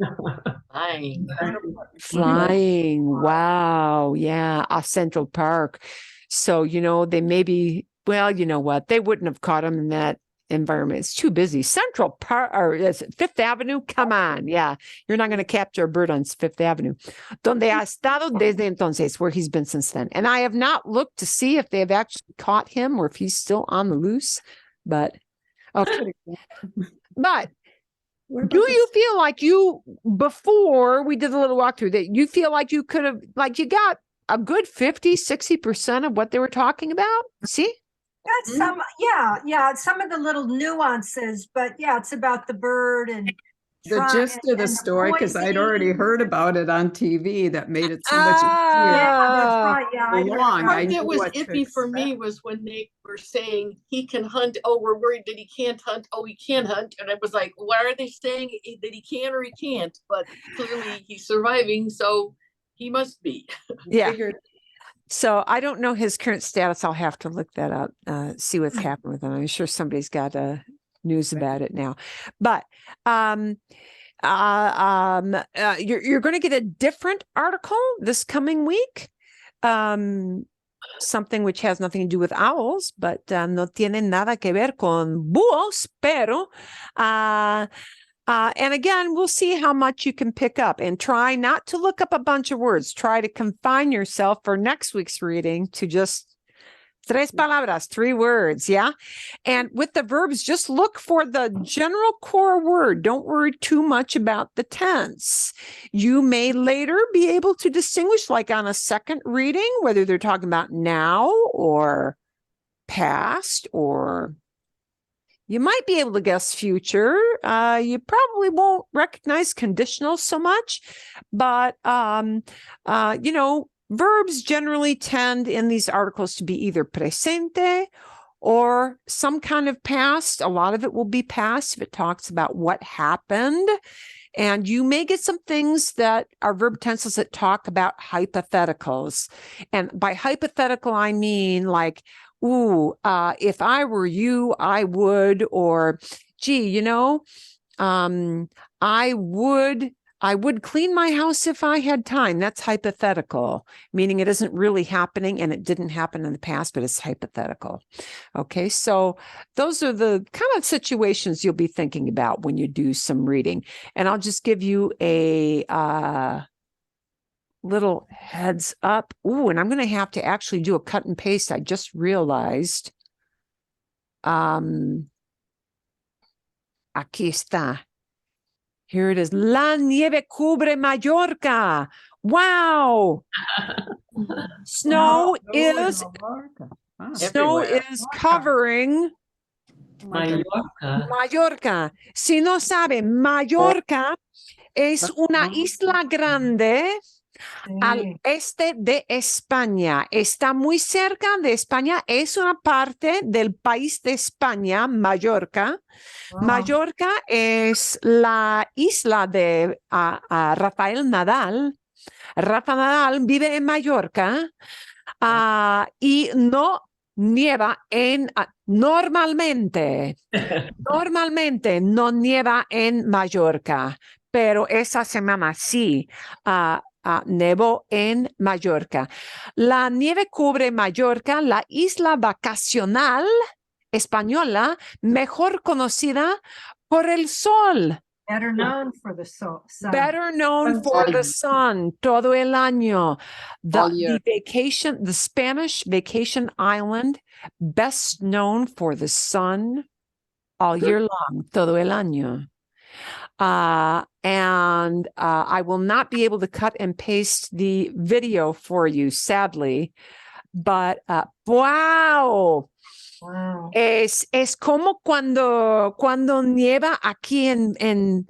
flying. Wow. Yeah. Off Central Park. So, you know, they maybe, well, you know what? They wouldn't have caught him in that environment. It's too busy. Central Park or is it Fifth Avenue? Come on. Yeah. You're not going to capture a bird on Fifth Avenue. Donde ha estado desde entonces, where he's been since then. And I have not looked to see if they have actually caught him or if he's still on the loose. But okay. But do you feel like you, before we did a little walkthrough, that you feel like you could have, like you got a good 50, 60% of what they were talking about? See? Got some, yeah, some of the little nuances, but yeah, it's about the bird and the gist of the story because I'd already poisoning. heard about it on TV that made it so much easier. Yeah, that's right. Yeah, I Along, heard I Part knew that was what to iffy for me expect. was when they were saying he can hunt. Oh, we're worried that he can't hunt. Oh, he can hunt. And I was like, why are they saying that he can or he can't? But clearly he's surviving, so he must be. Yeah. Figured So I don't know his current status. I'll have to look that up, see what's happened with him. I'm sure somebody's got news about it now. But you're going to get a different article this coming week. Something which has nothing to do with owls, but no tiene nada que ver con búhos, pero and again, we'll see how much you can pick up and try not to look up a bunch of words. Try to confine yourself for next week's reading to just tres palabras, 3 words. Yeah. And with the verbs, just look for the general core word. Don't worry too much about the tense. You may later be able to distinguish, like on a second reading, whether they're talking about now or past, or you might be able to guess future. You probably won't recognize conditional so much, but, you know, verbs generally tend in these articles to be either presente or some kind of past. A lot of it will be past if it talks about what happened. And you may get some things that are verb tenses that talk about hypotheticals. And by hypothetical, I mean like, ooh, if I were you, I would, or gee, you know, I would I would clean my house if I had time. That's hypothetical, meaning it isn't really happening and it didn't happen in the past, but it's hypothetical. Okay, so those are the kind of situations you'll be thinking about when you do some reading. And I'll just give you a little heads up. Ooh, and I'm going to have to actually do a cut and paste. I just realized. Aquí está. Here it is. La nieve cubre Mallorca. Wow. Snow is Everywhere. covering Mallorca. Mallorca. Si no sabe, Mallorca es una isla grande al Sí. este de España. Está muy cerca de España. Es una parte del país de España, Mallorca. Wow. Mallorca es la isla de Rafael Nadal. Rafa Nadal vive en Mallorca y no nieva normalmente no nieva en Mallorca, pero esa semana sí nevó en Mallorca. La nieve cubre Mallorca, la isla vacacional española mejor conocida por el sol. Better known for the sun. Better known for the sun, todo el año. All year. The Spanish vacation island, best known for the sun all year long, todo el año. And I will not be able to cut and paste the video for you, sadly. But wow. Wow. Es como cuando nieva aquí en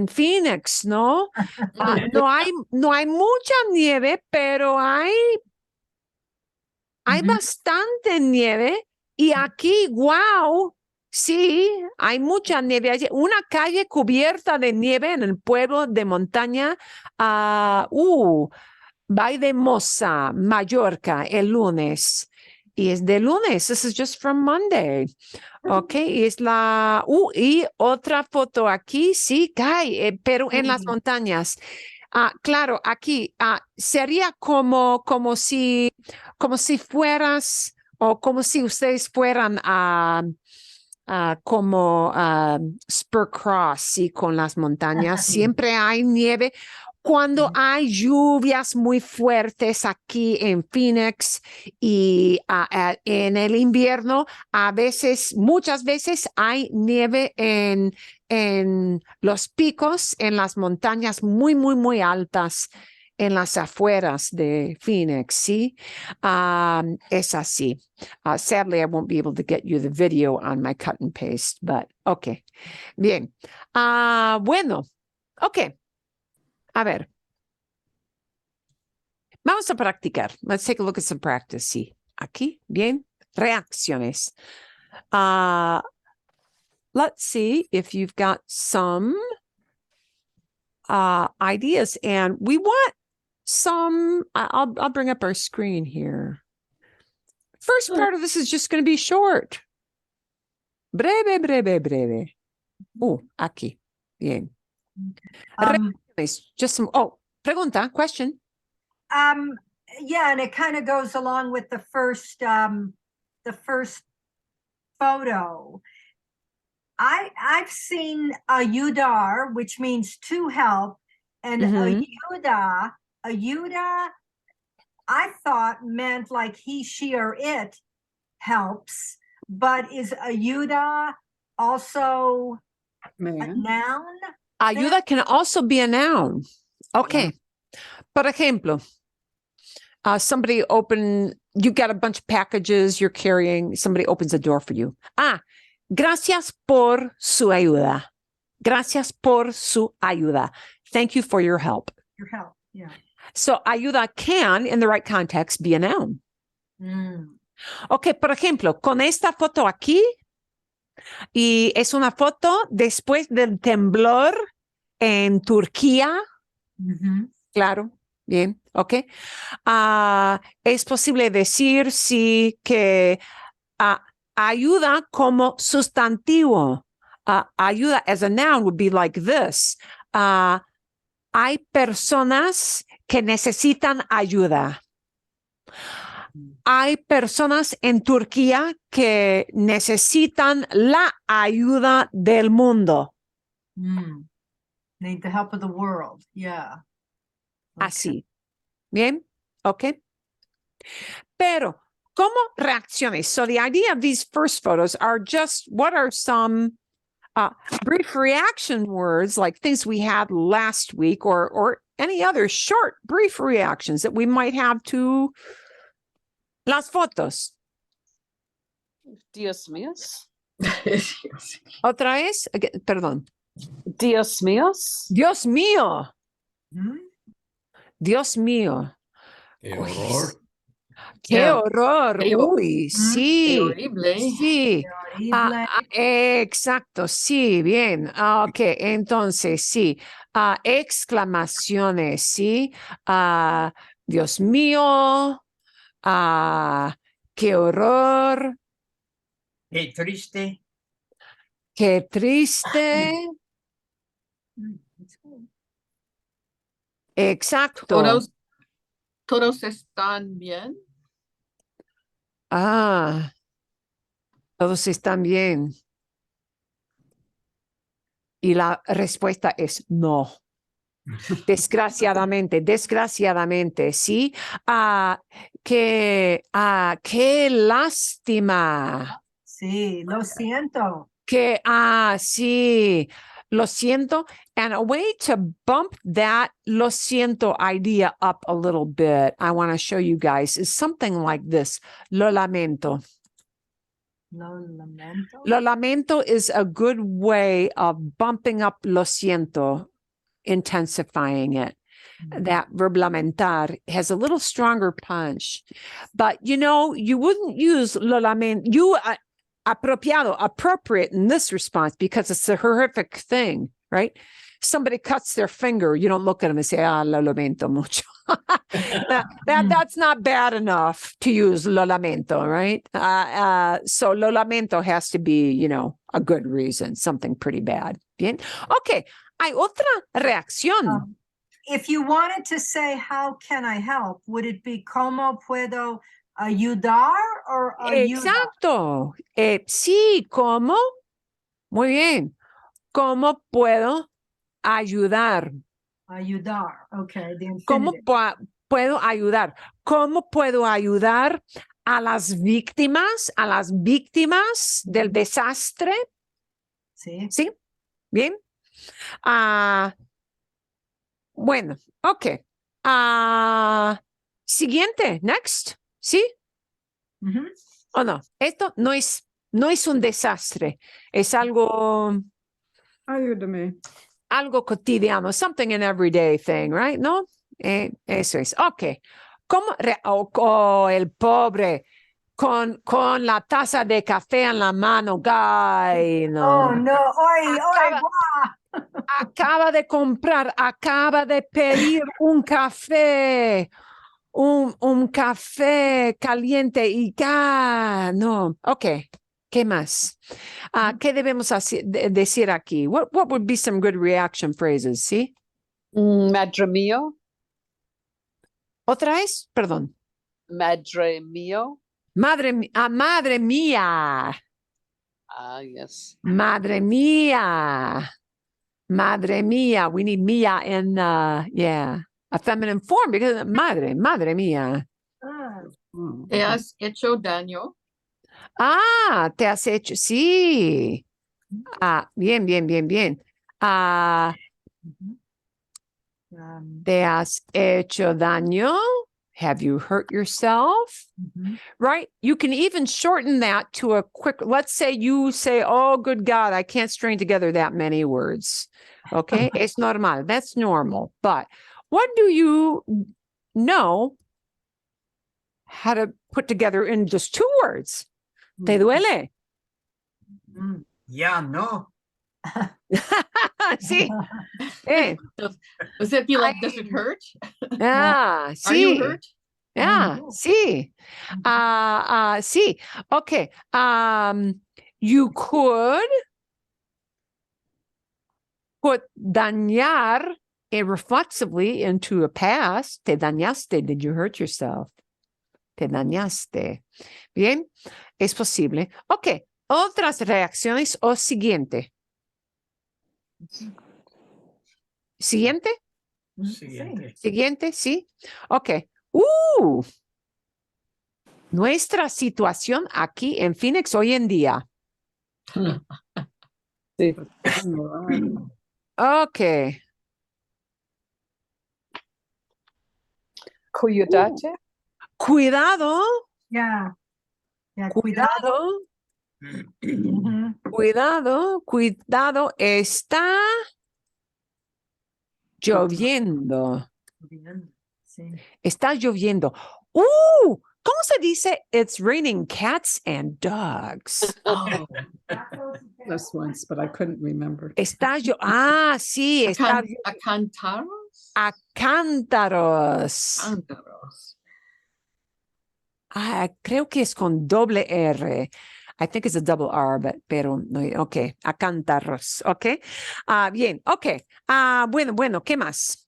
Phoenix, ¿no? No hay mucha nieve, pero hay Ujú. bastante nieve. Y aquí, wow, sí, hay mucha nieve. Hay una calle cubierta de nieve en el pueblo de montaña, Valle de Moza, Mallorca, el lunes. Y es de lunes. This is just from Monday. Ok, es y otra foto aquí, sí, cae, pero en las montañas. Claro, aquí sería como si fueras o como si ustedes fueran como Spur Cross, sí, con las montañas. Siempre hay nieve. Cuando hay lluvias muy fuertes aquí en Phoenix y en el invierno, muchas veces hay nieve en los picos, en las montañas muy, muy, muy altas, en las afueras de Phoenix, ¿sí? Es así. Sadly, I won't be able to get you the video on my cut and paste, but okay. Bien. Bueno, okay. A ver. Vamos a practicar. Let's take a look at some practice. Sí. Aquí, bien. Reacciones. Let's see if you've got some ideas, and we want some. I'll bring up our screen here. First part of this is just going to be short. Breve, breve, breve. Aquí. Bien. Just some. Pregunta, question. Yeah, and it kind of goes along with the first photo. I've seen ayudar, which means to help, and Ayuda, I thought meant like he, she, or it helps, but is Ayuda also a noun? Ayuda can also be a noun. Okay. Por ejemplo, you got a bunch of packages you're carrying, somebody opens the door for you. Gracias por su ayuda. Gracias por su ayuda. Thank you for your help. Your help, yeah. So ayuda can, in the right context, be a noun. Okay, por ejemplo, con esta foto aquí, y es una foto después del temblor en Turquía. Claro, bien, ok. Es posible decir, sí, que ayuda como sustantivo. Ayuda as a noun would be like this. hay personas que necesitan ayuda. Hay personas en Turquía que necesitan la ayuda del mundo. Need the help of the world. Yeah. Okay. Así. Bien, ok. Pero, ¿cómo reacciones? So the idea of these first photos are just what are some brief reaction words, like things we had last week, or any other short, brief reactions that we might have to las fotos. Dios míos. Otra vez, perdón. Dios míos. Dios mío. Mhm. Dios mío. Qué Uy, horror. qué Yeah. horror. Feo. Uy, Qué sí. horrible. Sí. Horrible. Exacto, sí, bien. Ok, entonces, sí. Exclamaciones, sí. Dios mío. Qué horror. Qué triste. Qué triste. Exacto. Todos están bien. Todos están bien. Y la respuesta es no. Desgraciadamente, sí. Qué lástima. Sí, lo siento. Sí, lo siento. And a way to bump that lo siento idea up a little bit, I want to show you guys, is something like this. Lo lamento. Lo lamento. Lo lamento is a good way of bumping up lo siento, intensifying it. That verb lamentar has a little stronger punch. But, you know, you wouldn't use lo lamento, appropriate in this response because it's a horrific thing, right? Somebody cuts their finger, you don't look at them and say, lo lamento mucho. That's not bad enough to use lo lamento, right? So lo lamento has to be, you know, a good reason, something pretty bad. Bien. Okay. Hay otra reacción. If you wanted to say, how can I help? Would it be cómo puedo ayudar or ayuda? Exacto. Sí, ¿cómo? Muy bien. ¿Cómo puedo ayudar? Ayudar. Okay. The ¿Cómo infinitive. puedo ayudar? ¿Cómo puedo ayudar a las víctimas del desastre? Sí. ¿Sí? Bien. Bueno, ok. Siguiente, next. ¿Sí? Mhm. ¿O no? Esto no es un desastre. Es algo Ayúdame. cotidiano, something an everyday thing, right? ¿No? Eso es. Ok. ¿Cómo el pobre con la taza de café en la mano, guy? No. Oh, no. Oi, Acaba- guau. acaba de pedir un café. Un café caliente y ya. No. Ok. ¿Qué más? ¿Qué debemos decir aquí? What would be some good reaction phrases? ¿Sí? Madre mío. ¿Otra vez? Perdón. Madre mío. Madre mía. Yes. Madre mía. Madre mía. We need mía in, a feminine form because madre mía. Ah, ¿Te has hecho daño? Te has hecho, sí. Bien. ¿Te has hecho daño? Have you hurt yourself? mhm. Right? You can even shorten that to a quick, let's say you say, oh, good God, I can't string together that many words. Okay? Es normal. That's normal. But what do you know how to put together in just 2 words? ¿Te duele? Mm. Ya no. Sí. Does it feel like, does it hurt? Ah, Are you sí. hurt? Yeah, sí. Sí. Okay. You could put dañar reflexively into a past. Te dañaste. Did you hurt yourself? Te dañaste. Bien, es posible. Ok, otras reacciones o siguiente. Siguiente, Siguiente. siguiente, sí. Ok. Nuestra situación aquí en Phoenix hoy en día. Sí. Ok. Cuídate. Cuidado, Yeah. Yeah, cuidado. cuidado, Mhm. cuidado, cuidado. Está lloviendo. Sí. Está lloviendo. ¿Cómo se dice? It's raining cats and dogs. Oh, Those ones, but I couldn't remember. Está sí, está Acantaros? a cántaros. Cántaros. Creo que es con doble R. I think it's a double R, pero no, ok, a cántaros, ok. Bien, ok. Bueno, ¿qué más?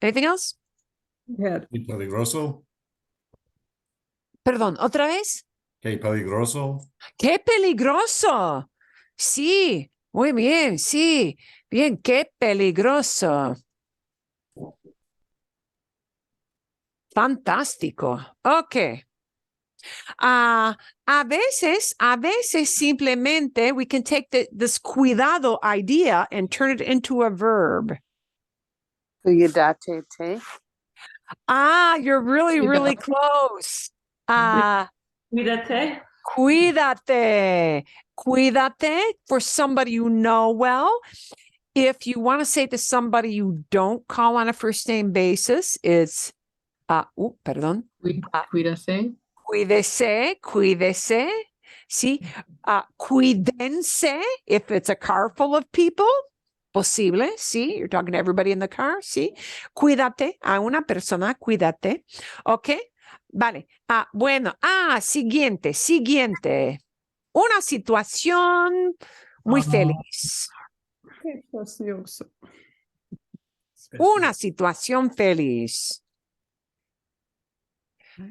Anything else? Yeah, ¿Y peligroso? Perdón, ¿otra vez? ¿Qué peligroso? ¡Qué peligroso! Sí, muy bien, sí. Bien, qué peligroso. Fantástico. Ok. A veces simplemente we can take this cuidado idea and turn it into a verb. Cuídate. You're really close. Cuídate. Cuídate. Cuídate for somebody you know well. If you want to say to somebody you don't call on a first name basis, it's perdón. Cuídate. Cuídese, cuídese. Sí. Cuídense if it's a car full of people. Posible, sí. You're talking to everybody in the car, sí. Cuídate a una persona, cuídate. Ok. Vale. Bueno. Siguiente. Una situación muy feliz. qué precioso. Una situación feliz.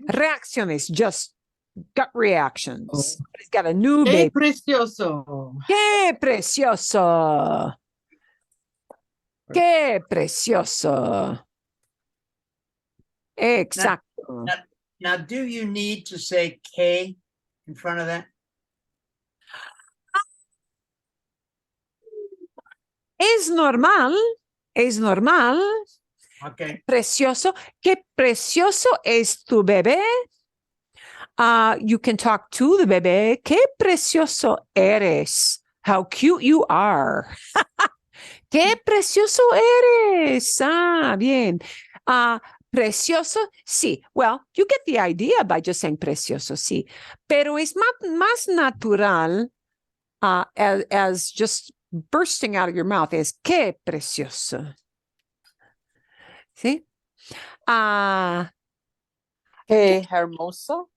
Reacciones, just gut reactions. He's got a new ¡Qué baby. precioso! ¡Qué precioso! ¡Qué precioso! Exacto. now do you need to say K in front of that? Es normal. Okay. Precioso. ¡Qué precioso es tu bebé! You can talk to the bebé. ¡Qué precioso eres! How cute you are. ¡Qué precioso eres! Bien. Precioso, sí. Well, you get the idea by just saying precioso, sí. Pero es más natural as just bursting out of your mouth es qué precioso. ¿Sí? Qué hermoso.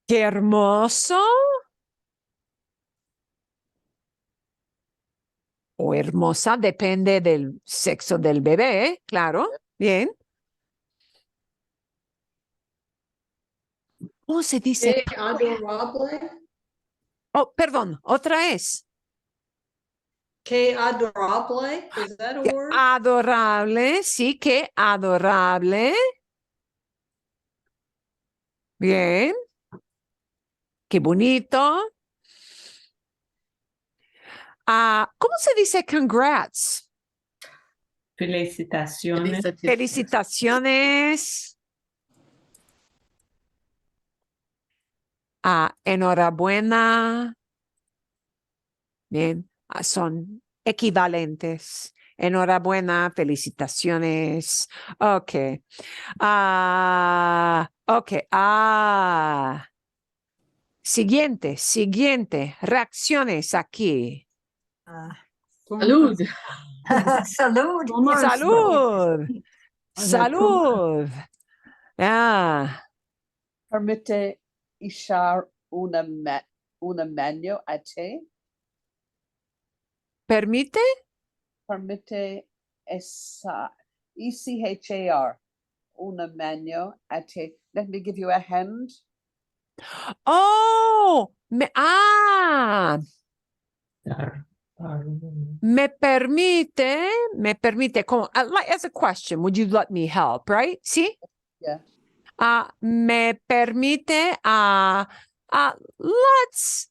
Qué hermoso. O hermosa, depende del sexo del bebé, claro. Bien. ¿Cómo se dice? Qué adorable. Oh, perdón, otra vez. Qué adorable. Is that a Qué word? adorable, sí, qué adorable. Bien. Qué bonito. ¿Cómo se dice congrats? Felicitaciones. Felicitaciones. Enhorabuena. Bien, son equivalentes. Enhorabuena, felicitaciones. Ok. Ok. Siguiente. Reacciones aquí. Salud. Salud. Salud. Permite echar una mano a ti. ¿Permite? Permite esa ECHAR. Una mano a te. Let me give you a hand. Oh, me permite, como, like, as a question, would you let me help, right? See? Yeah. Me permite, let's,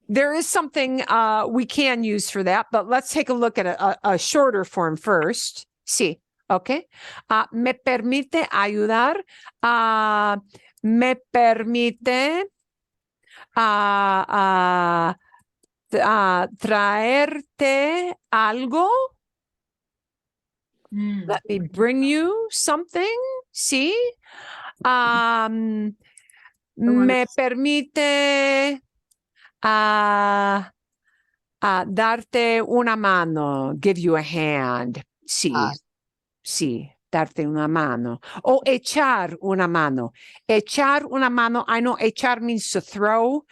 there is something we can use for that, but let's take a look at a shorter form first. Sí, okay. Me permite ayudar. Me permite traerte algo. Let me bring you something. Sí. Me permite darte una mano, give you a hand. Sí, sí, darte una mano. O echar una mano. Echar una mano, I know echar means to throw,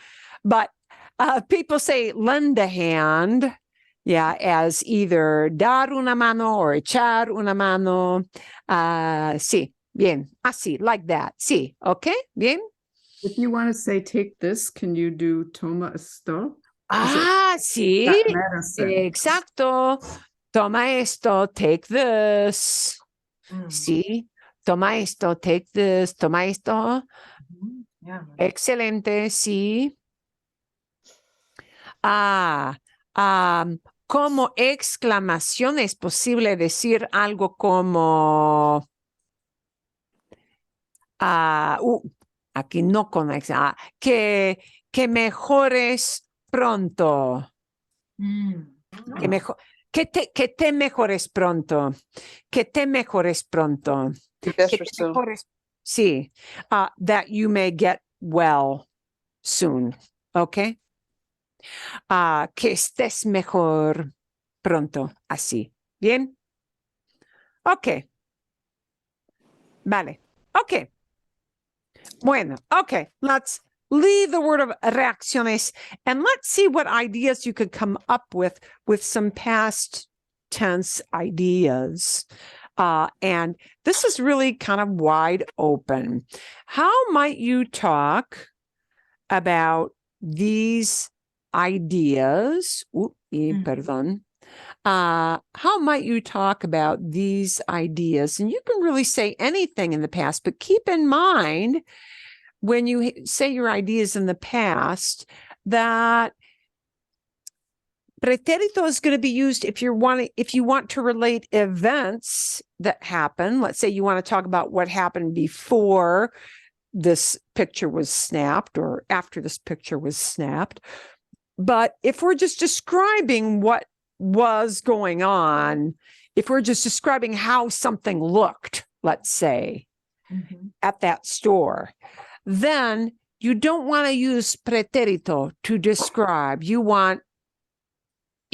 but people say lend a hand, yeah, as either dar una mano or echar una mano. Sí, bien, así, like that. Sí, okay, bien. If you want to say take this, can you do toma esto? Sí, That medicine. exacto. Toma esto, take this. Sí, toma esto, take this, toma esto. Excelente, sí. Como exclamación es posible decir algo como aquí no con que mejores pronto. Que te mejores pronto. Que te mejores pronto. Sí. That you may get well soon. Okay. Que estés mejor pronto. Así. Bien. Okay. Vale. Okay. Bueno. Okay. Let's leave the word of reacciones and let's see what ideas you could come up with some past tense ideas. And this is really kind of wide open. How might you talk about these ideas? Perdón. How might you talk about these ideas? And you can really say anything in the past, but keep in mind when you say your ideas in the past that pretérito is going to be used if you want to relate events that happen. Let's say you want to talk about what happened before this picture was snapped or after this picture was snapped. But if we're just describing what was going on, if we're just describing how something looked, let's say, at that store, then you don't want to use pretérito to describe. You want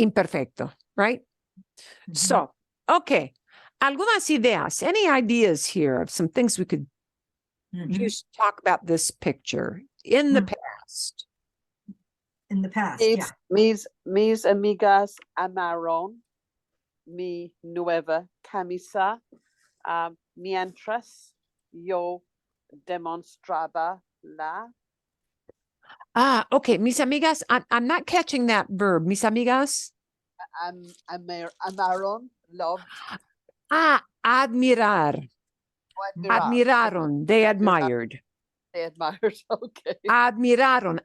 imperfecto, right? So, okay. Algunas ideas, any ideas here of some things we could use to talk about this picture in the past? In the past, yeah. Mis amigas amaron mi nueva camisa mientras yo demostraba la. Okay. Mis amigas, I'm not catching that verb. Mis amigas. Amaron, loved. Admirar. Admiraron. They admired. They admired, okay. Admiraron.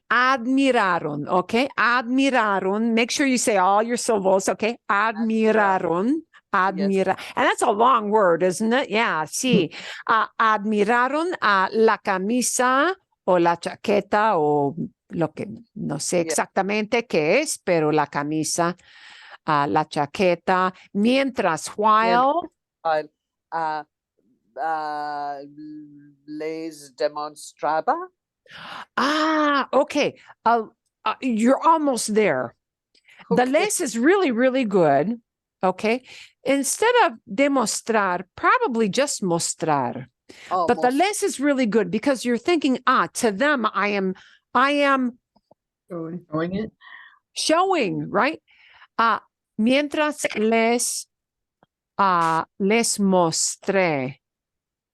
Okay. Admiraron. Make sure you say all your syllables, okay? Admiraron. Yes. And that's a long word, isn't it? Yeah, sí. Admiraron la camisa o la chaqueta o lo que no sé exactamente qué es, pero la camisa, la chaqueta, mientras, while les demonstraba. Okay. You're almost there. Okay. The les is really, really good. Okay. Instead of demostrar, probably just mostrar. But the les is really good because you're thinking, to them, I am showing it. Showing, right? Mientras les Les mostré.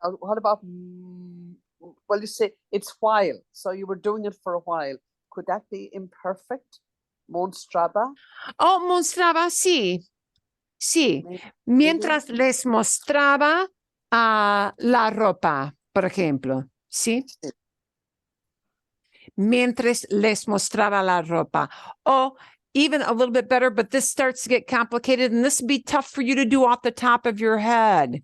What about, well, you say it's while, so you were doing it for a while. Could that be imperfect? Mostraba? Oh, mostraba, sí. Sí. Mientras les mostraba la ropa, por ejemplo. ¿Sí? Mientras les mostraba la ropa. Oh, even a little bit better, but this starts to get complicated, and this would be tough for you to do off the top of your head.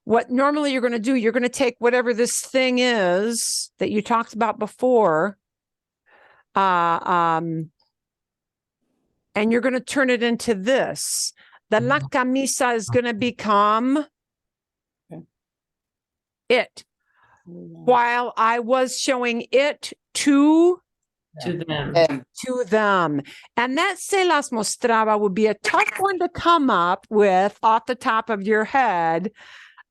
What normally you're going to do, you're going to take whatever this thing is that you talked about before, and you're going to turn it into this. The la camisa is going to become it. While I was showing it to them. And that se las mostraba would be a tough one to come up with off the top of your head,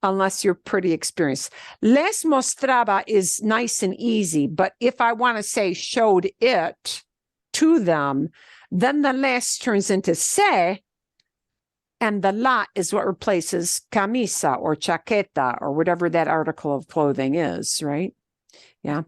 unless you're pretty experienced. Les mostraba is nice and easy, but if I want to say showed it to them, then the les turns into se, and the la is what replaces camisa or chaqueta or whatever that article of clothing is, right? Yeah.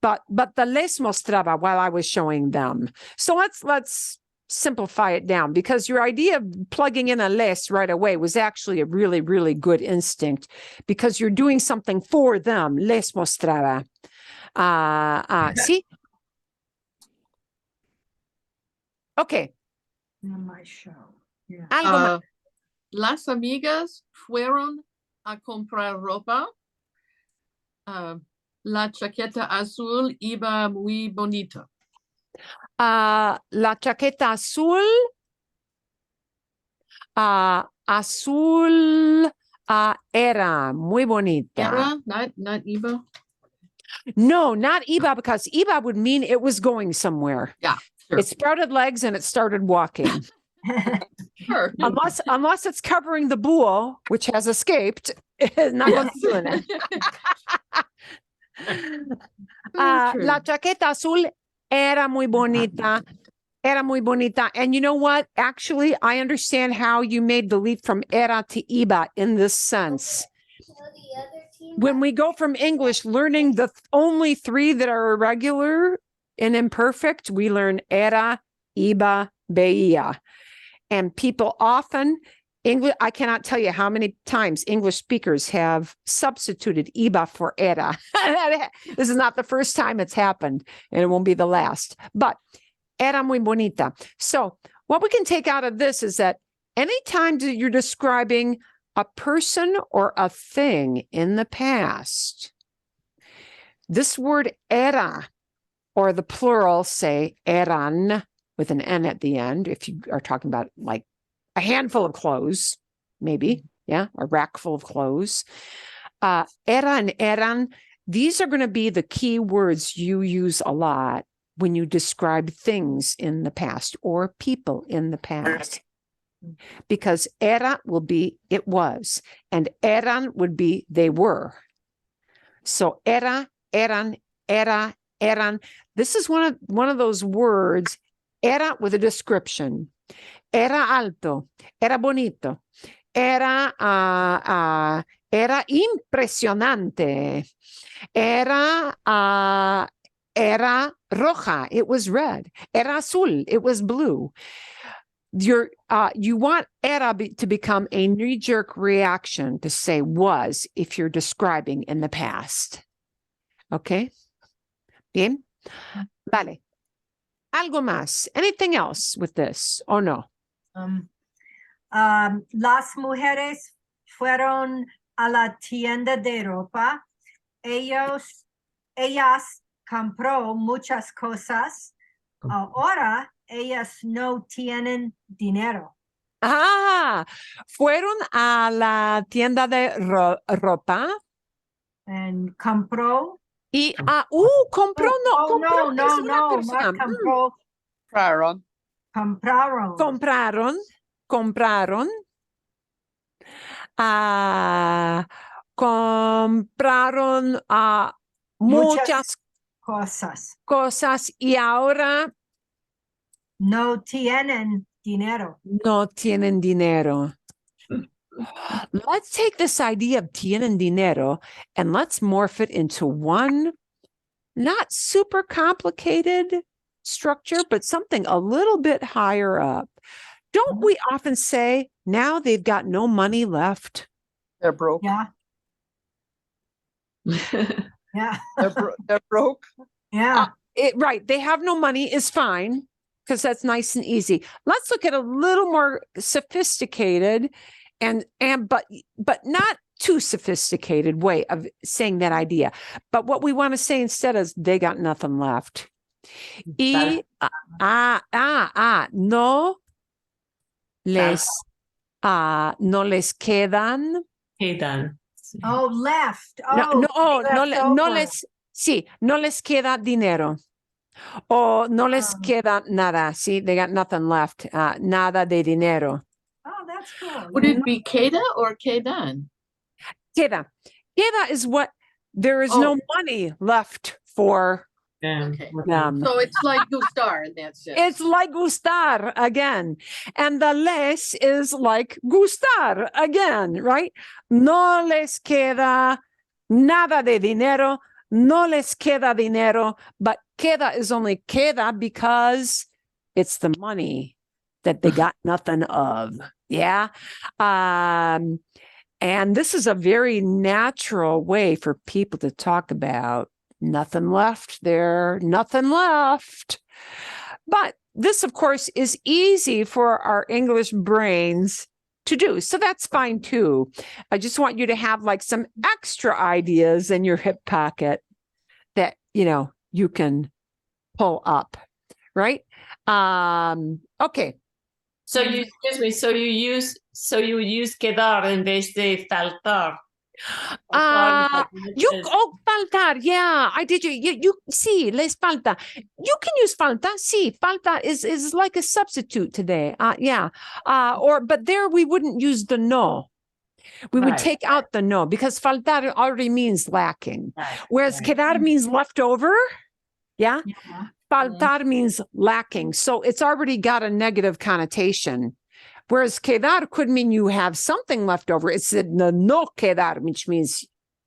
But the les mostraba while I was showing them. So let's simplify it down, because your idea of plugging in a les right away was actually a really, really good instinct, because you're doing something for them. Les mostraba. See? Okay. On my show. Yeah. Algo más. Las amigas fueron a comprar ropa. La chaqueta azul iba muy bonita. La chaqueta azul. Azul era muy bonita. Era, not iba. No, not iba, because iba would mean it was going somewhere. Yeah, sure. It sprouted legs and it started walking. Sure. Unless it's covering the bull, which has escaped, it's not going to do it. La chaqueta azul era muy bonita. Era muy bonita. And you know what? Actually, I understand how you made the leap from era to iba in this sense. When we go from English, learning the only three that are irregular and imperfect, we learn era, iba, veía. And people often, English, I cannot tell you how many times English speakers have substituted iba for era. This is not the first time it's happened, and it won't be the last. But era muy bonita. So what we can take out of this is that anytime that you're describing a person or a thing in the past, this word era, or the plural, say eran, with an N at the end, if you are talking about like a handful of clothes, maybe, yeah, a rack full of clothes. Era and eran, these are going to be the key words you use a lot when you describe things in the past or people in the past. Because era will be it was, and eran would be they were. So era, eran, era, eran. This is one of those words. Era with a description. Era alto. Era bonito. Era impresionante. Era roja. It was red. Era azul. It was blue. You want era to become a knee-jerk reaction to say was if you're describing in the past. Okay? Bien? Vale. Algo más? Anything else with this or no? Las mujeres fueron a la tienda de ropa. Ellas compró muchas cosas. Ahora ellas no tienen dinero. Fueron a la tienda de ropa. And compró. Y compró, no, not compró. Compraron. Compraron muchas cosas y ahora no tienen dinero. No tienen dinero. Let's take this idea of tienen dinero and let's morph it into one not super complicated structure, but something a little bit higher up. Don't we often say, now they've got no money left? They're broke. Yeah. Yeah. They're broke. Yeah. Right. They have no money is fine because that's nice and easy. Let's look at a little more sophisticated but not too sophisticated way of saying that idea. But what we want to say instead is they got nothing left. No les quedan. Quedan. Oh, left. No over. les, sí, no les queda dinero. O no les queda nada. See, they got nothing left. Nada de dinero. Oh, that's cool. Would it be queda or quedan? Queda. Queda is what there is no money left for Okay. them. So it's like gustar in that sense. It's like gustar again. And the les is like gustar again, right? No les queda nada de dinero. No les queda dinero. But queda is only queda because it's the money that they got nothing of. Yeah. And this is a very natural way for people to talk about nothing left there, nothing left. But this, of course, is easy for our English brains to do. So that's fine too. I just want you to have like some extra ideas in your hip pocket that, you can pull up, right? Okay. So you would use quedar en vez de faltar. Faltar, yeah, I did you see, les falta. You can use falta, sí, falta is like a substitute today. But there we wouldn't use the no. We would take out the no because faltar already means lacking. Whereas quedar means left over. Yeah. Faltar means lacking. So it's already got a negative connotation. Whereas quedar could mean you have something left over. It's the no quedar, which means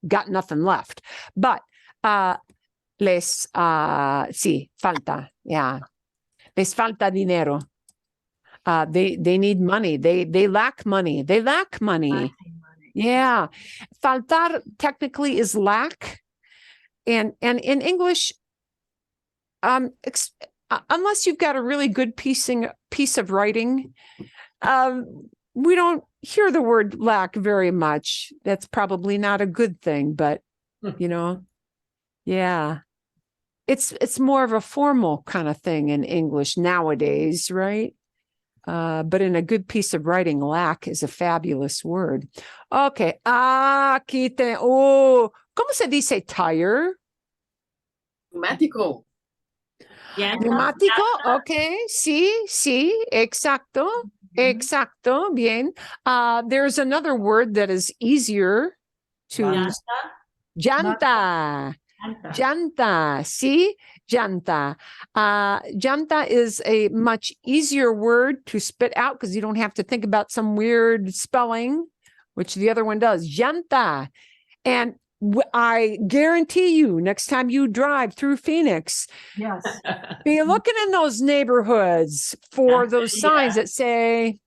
got nothing left. But sí, falta. Yeah. Les falta dinero. They need money. They lack money. They lack money. Yeah. Faltar technically is lack. And in English, unless you've got a really good piece of writing, we don't hear the word lack very much. That's probably not a good thing, but yeah. It's more of a formal kind of thing in English nowadays, right? But in a good piece of writing, lack is a fabulous word. Okay. ¿Cómo se dice tire? Neumático. Neumático, okay, sí, exacto, bien. There's another word that is easier to llanta, sí, llanta. Llanta is a much easier word to spit out because you don't have to think about some weird spelling, which the other one does, llanta. And I guarantee you, next time you drive through Phoenix, be looking in those neighborhoods for those signs that say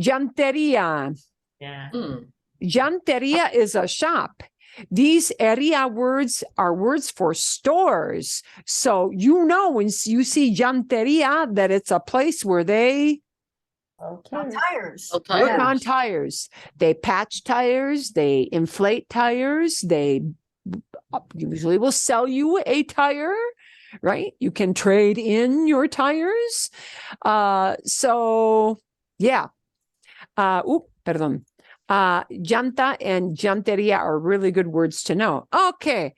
Llanteria. Yeah. Llanteria is a shop. These area words are words for stores. So when you see Llanteria that it's a place where they Tires. work on tires. They patch tires, they inflate tires, they usually will sell you a tire, right? You can trade in your tires. So yeah. Perdón. Llanta and llantería are really good words to know. Okay.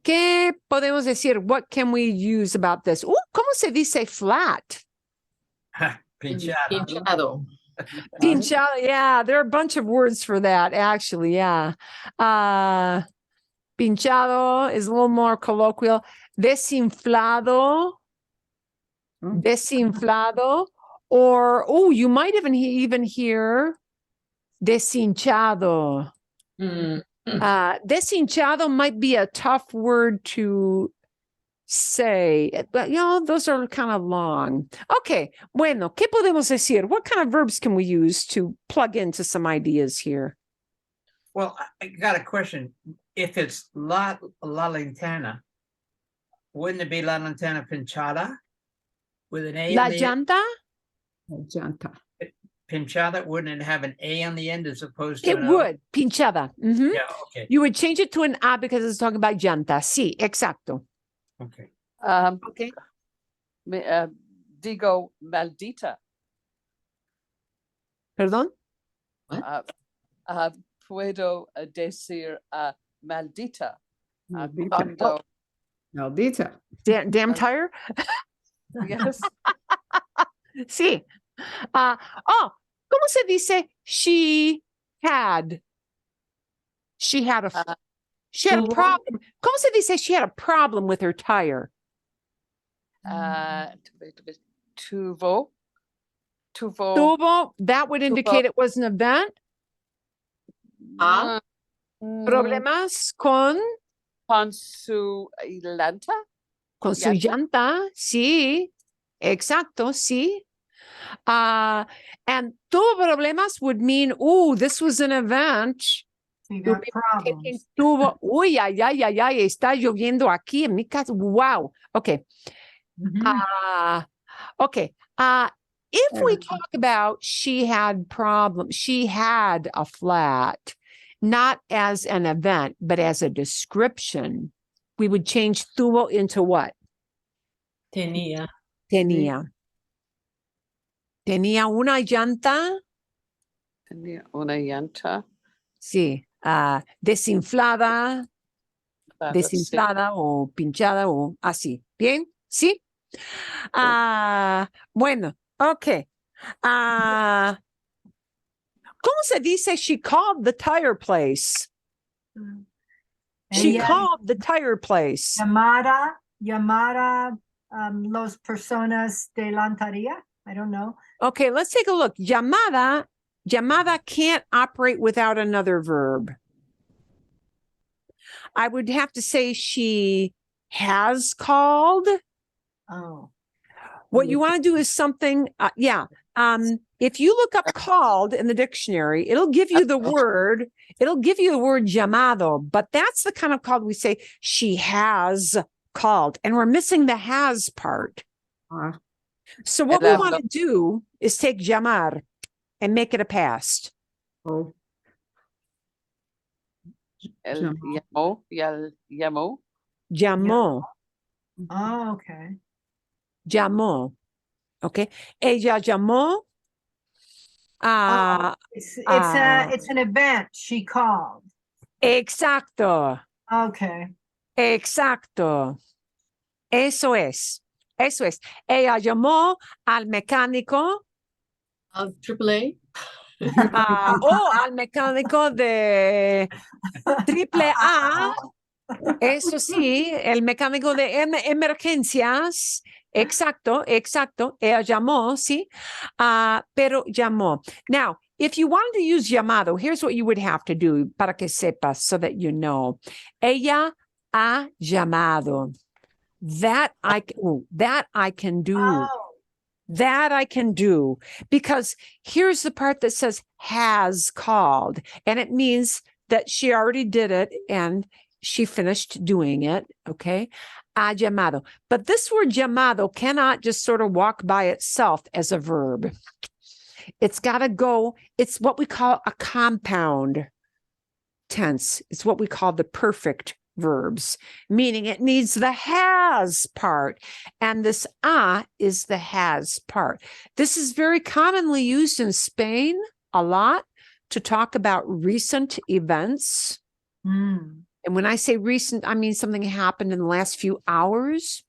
¿Qué podemos decir? What can we use about this? ¿Cómo se dice flat? Pinchado. Pinchado, yeah, there are a bunch of words for that, actually, yeah. Pinchado is a little more colloquial. Desinflado. Desinflado. Or, you might even hear Deshinchado. Deshinchado might be a tough word to say, but those are kind of long. Okay, bueno, ¿qué podemos decir? What kind of verbs can we use to plug into some ideas here? Well, I got a question. If it's la lintana, wouldn't it be la lintana pinchada with an A La on the end? llanta? Llanta. Pinchada, wouldn't it have an A on the end as opposed to It an O? would, pinchada. Mhm. Yeah, okay, You would change it to an A because it's talking about llanta. Sí, exacto. okay. Okay. Digo maldita. Perdón? Puedo decir maldita. Maldita. Cuando, Maldita. Damn tire? yes. Sí. ¿Cómo se dice she had? She had a tuvo. problem. ¿Cómo se dice she had a problem with her tire? Tuvo. Tuvo, that would indicate it was an event. Problemas con su llanta. Con su llanta, sí. Exacto, sí. And tuvo problemas would mean, this was an event. You got problems. Tuvo, ay, está lloviendo aquí en mi casa. Wow. Okay. Okay. If we talk about she had problems, she had a flat, not as an event, but as a description, we would change tuvo into what? Tenía. Tenía. Tenía una llanta. Tenía una llanta. Sí. Desinflada. Desinflada o pinchada o así. ¿Bien? ¿Sí? Bueno, ok. ¿Cómo se dice she called the tire place? She called the tire place. Llamada, los personas de lantería. I don't know. Okay, let's take a look. Llamada can't operate without another verb. I would have to say she has called. Oh. What you want to do is something, if you look up called in the dictionary, it'll give you the word llamado, but that's the kind of called we say she has called, and we're missing the has part. So what we want to do is take llamar and make it a past. Oh. Llamó. Llamó. Oh, okay. Llamó. Okay. Ella llamó. It's an event she called. Exacto. Okay. Exacto. Eso es. Ella llamó al mecánico. Of AAA. Al mecánico de AAA. Eso sí, el mecánico de emergencias. Exacto. Ella llamó, sí. Pero llamó. Now, if you wanted to use llamado, here's what you would have to do para que sepas so that you know. Ella ha llamado. That I can do. Oh. That I can do, because here's the part that says has called, and it means that she already did it and she finished doing it. Okay. Ha llamado. But this word llamado cannot just sort of walk by itself as a verb. It's got to go. It's what we call a compound tense. It's what we call the perfect verbs, meaning it needs the has part. And this is the has part. This is very commonly used in Spain a lot to talk about recent events. And when I say recent, I mean something happened in the last few hours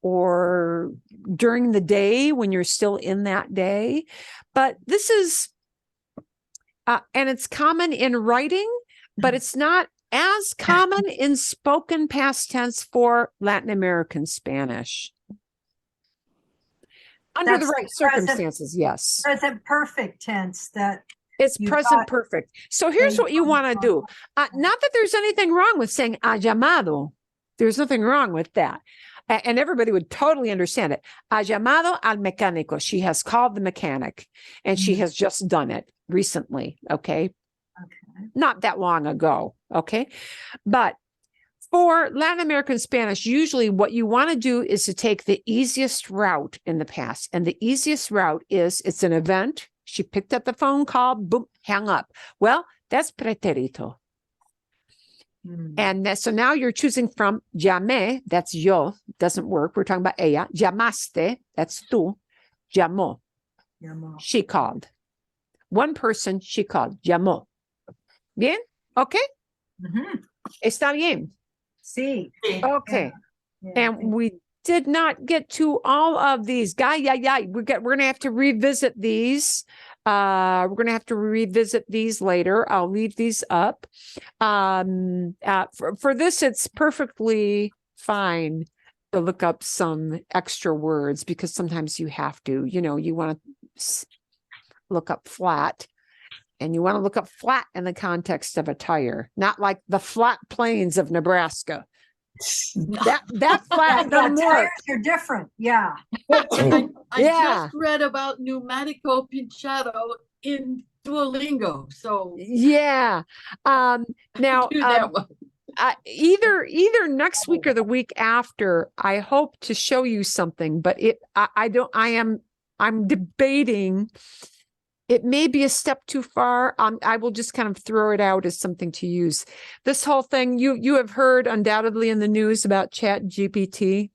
or during the day when you're still in that day. But this is, and it's common in writing, but it's not as common in spoken past tense for Latin American Spanish. Under the right circumstances, yes. Present perfect tense that It's You present got- perfect. So here's you what you got want to it. do. Not that there's anything wrong with saying ha llamado. There's nothing wrong with that. And everybody would totally understand it. Ha llamado al mecánico. She has called the mechanic and she has just done it recently. Okay. Okay. Not that long ago. Okay. But for Latin American Spanish, usually what you want to do is to take the easiest route in the past. And the easiest route is it's an event. She picked up the phone call, boom, hang up. Well, that's pretérito. And so now you're choosing from llamé, that's yo, doesn't work. We're talking about ella. Llamaste, that's tú. Llamó, she called. One person, she called. Llamó. Bien? Okay? Mhm. Está bien. Sí. Okay. Yeah. And we did not get to all of these. We're going to have to revisit these. We're going to have to revisit these later. I'll leave these up. For this, it's perfectly fine to look up some extra words because sometimes you have to. You want to look up flat. And you want to look up flat in the context of a tire, not like the flat plains of Nebraska. That flat doesn't work. Tires are different. Yeah. I Yeah. just read about pneumatico pinchado in Duolingo, so Yeah. Now do that one. either next week or the week after, I hope to show you something, but I'm debating. It may be a step too far. I will just kind of throw it out as something to use. This whole thing, you have heard undoubtedly in the news about Chat GPT.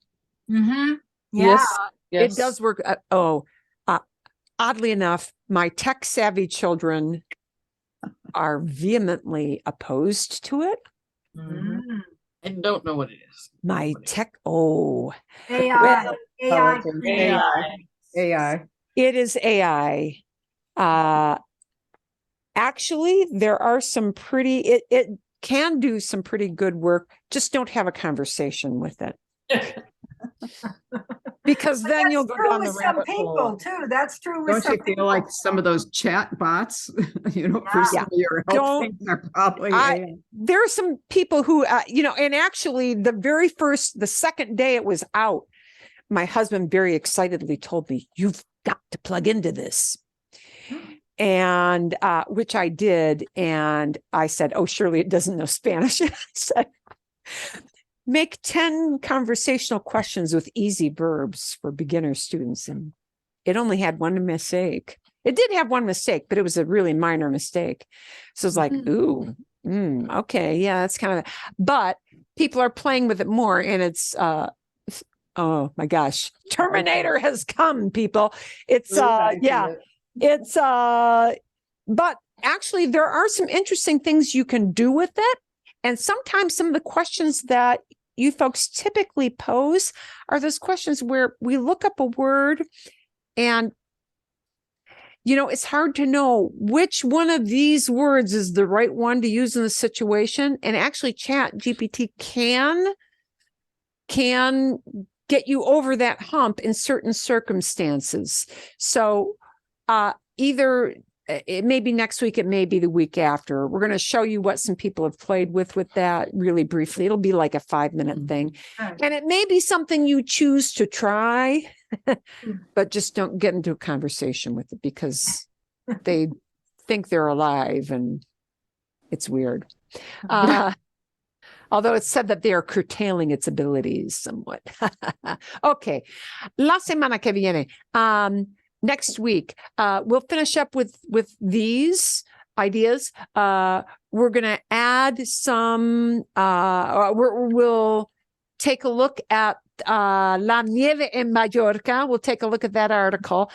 Mm-hmm. Yeah. It does work. Oddly enough, my tech savvy children are vehemently opposed to it. I don't know what it is. My tech, AI. AI. It is AI. Actually, there are some it can do some pretty good work. Just don't have a conversation with it. Because then you'll go down the That's true with some rabbit people hole. too. That's true with Don't some you feel like some of those chat bots, for some of your help Don't- things are probably There are some people who, and actually the second day it was out, my husband very excitedly told me, "You've got to plug into this." And which I did. And I said, "Oh, surely it doesn't know Spanish." I said, "Make 10 conversational questions with easy verbs for beginner students." And it only had one mistake. It did have one mistake, but it was a really minor mistake. So it's like, ooh, okay, yeah, that's kind of, but people are playing with it more. And it's, oh my gosh, Terminator has come, people. It's, it's, but actually there are some interesting things you can do with it. And sometimes some of the questions that you folks typically pose are those questions where we look up a word and, it's hard to know which one of these words is the right one to use in the situation. And actually Chat GPT can get you over that hump in certain circumstances. So either it may be next week, it may be the week after. We're going to show you what some people have played with that really briefly. It'll be like a 5-minute thing. And it may be something you choose to try, but just don't get into a conversation with it because they think they're alive and it's weird. Although it's said that they are curtailing its abilities somewhat. Okay. La semana que viene. Next week, we'll finish up with these ideas. We're going to add some, we'll take a look at La Nieve en Mallorca. We'll take a look at that article.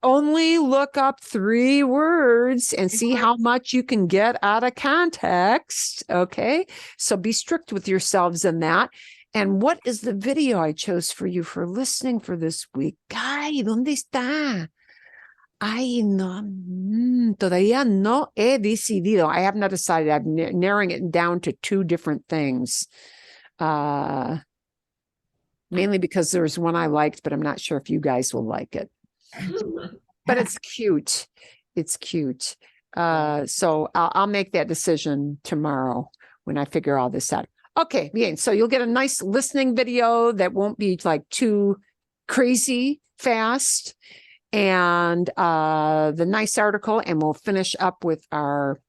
Only look up 3 words and see how much you can get out of context. Okay. So be strict with yourselves in that. And what is the video I chose for you for listening for this week? Ay, ¿dónde está? Ay, no, todavía no he decidido. I have not decided. I'm narrowing it down to 2 different things. Mainly because there's one I liked, but I'm not sure if you guys will like it. But it's cute. It's cute. So I'll make that decision tomorrow when I figure all this out. Okay, bien. So you'll get a nice listening video that won't be like too crazy fast, and the nice article, and we'll finish up with our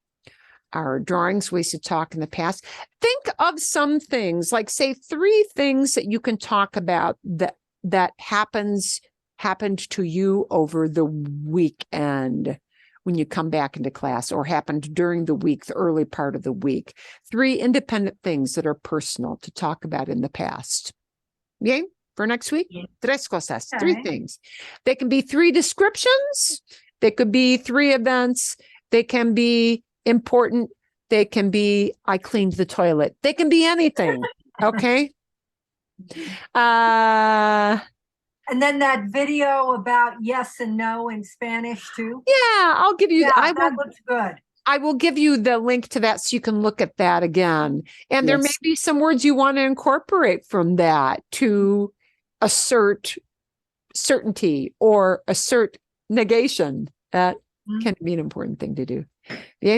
drawings we used to talk in the past. Think of some things, like say 3 things that you can talk about that happened to you over the weekend when you come back into class, or happened during the week, the early part of the week. 3 independent things that are personal to talk about in the past. Bien? For next week? 3 cosas, 3 Okay. things. They can be 3 descriptions. They could be 3 events. They can be important. They can be, I cleaned the toilet. They can be anything. Okay. And then that video about yes and no in Spanish too. Yeah, I'll give you, Yeah, that looks good. I will give you the link to that so you can look at that again. And there may Yes. be some words you want to incorporate from that to assert certainty or assert negation. That can be an important thing to do. Bien.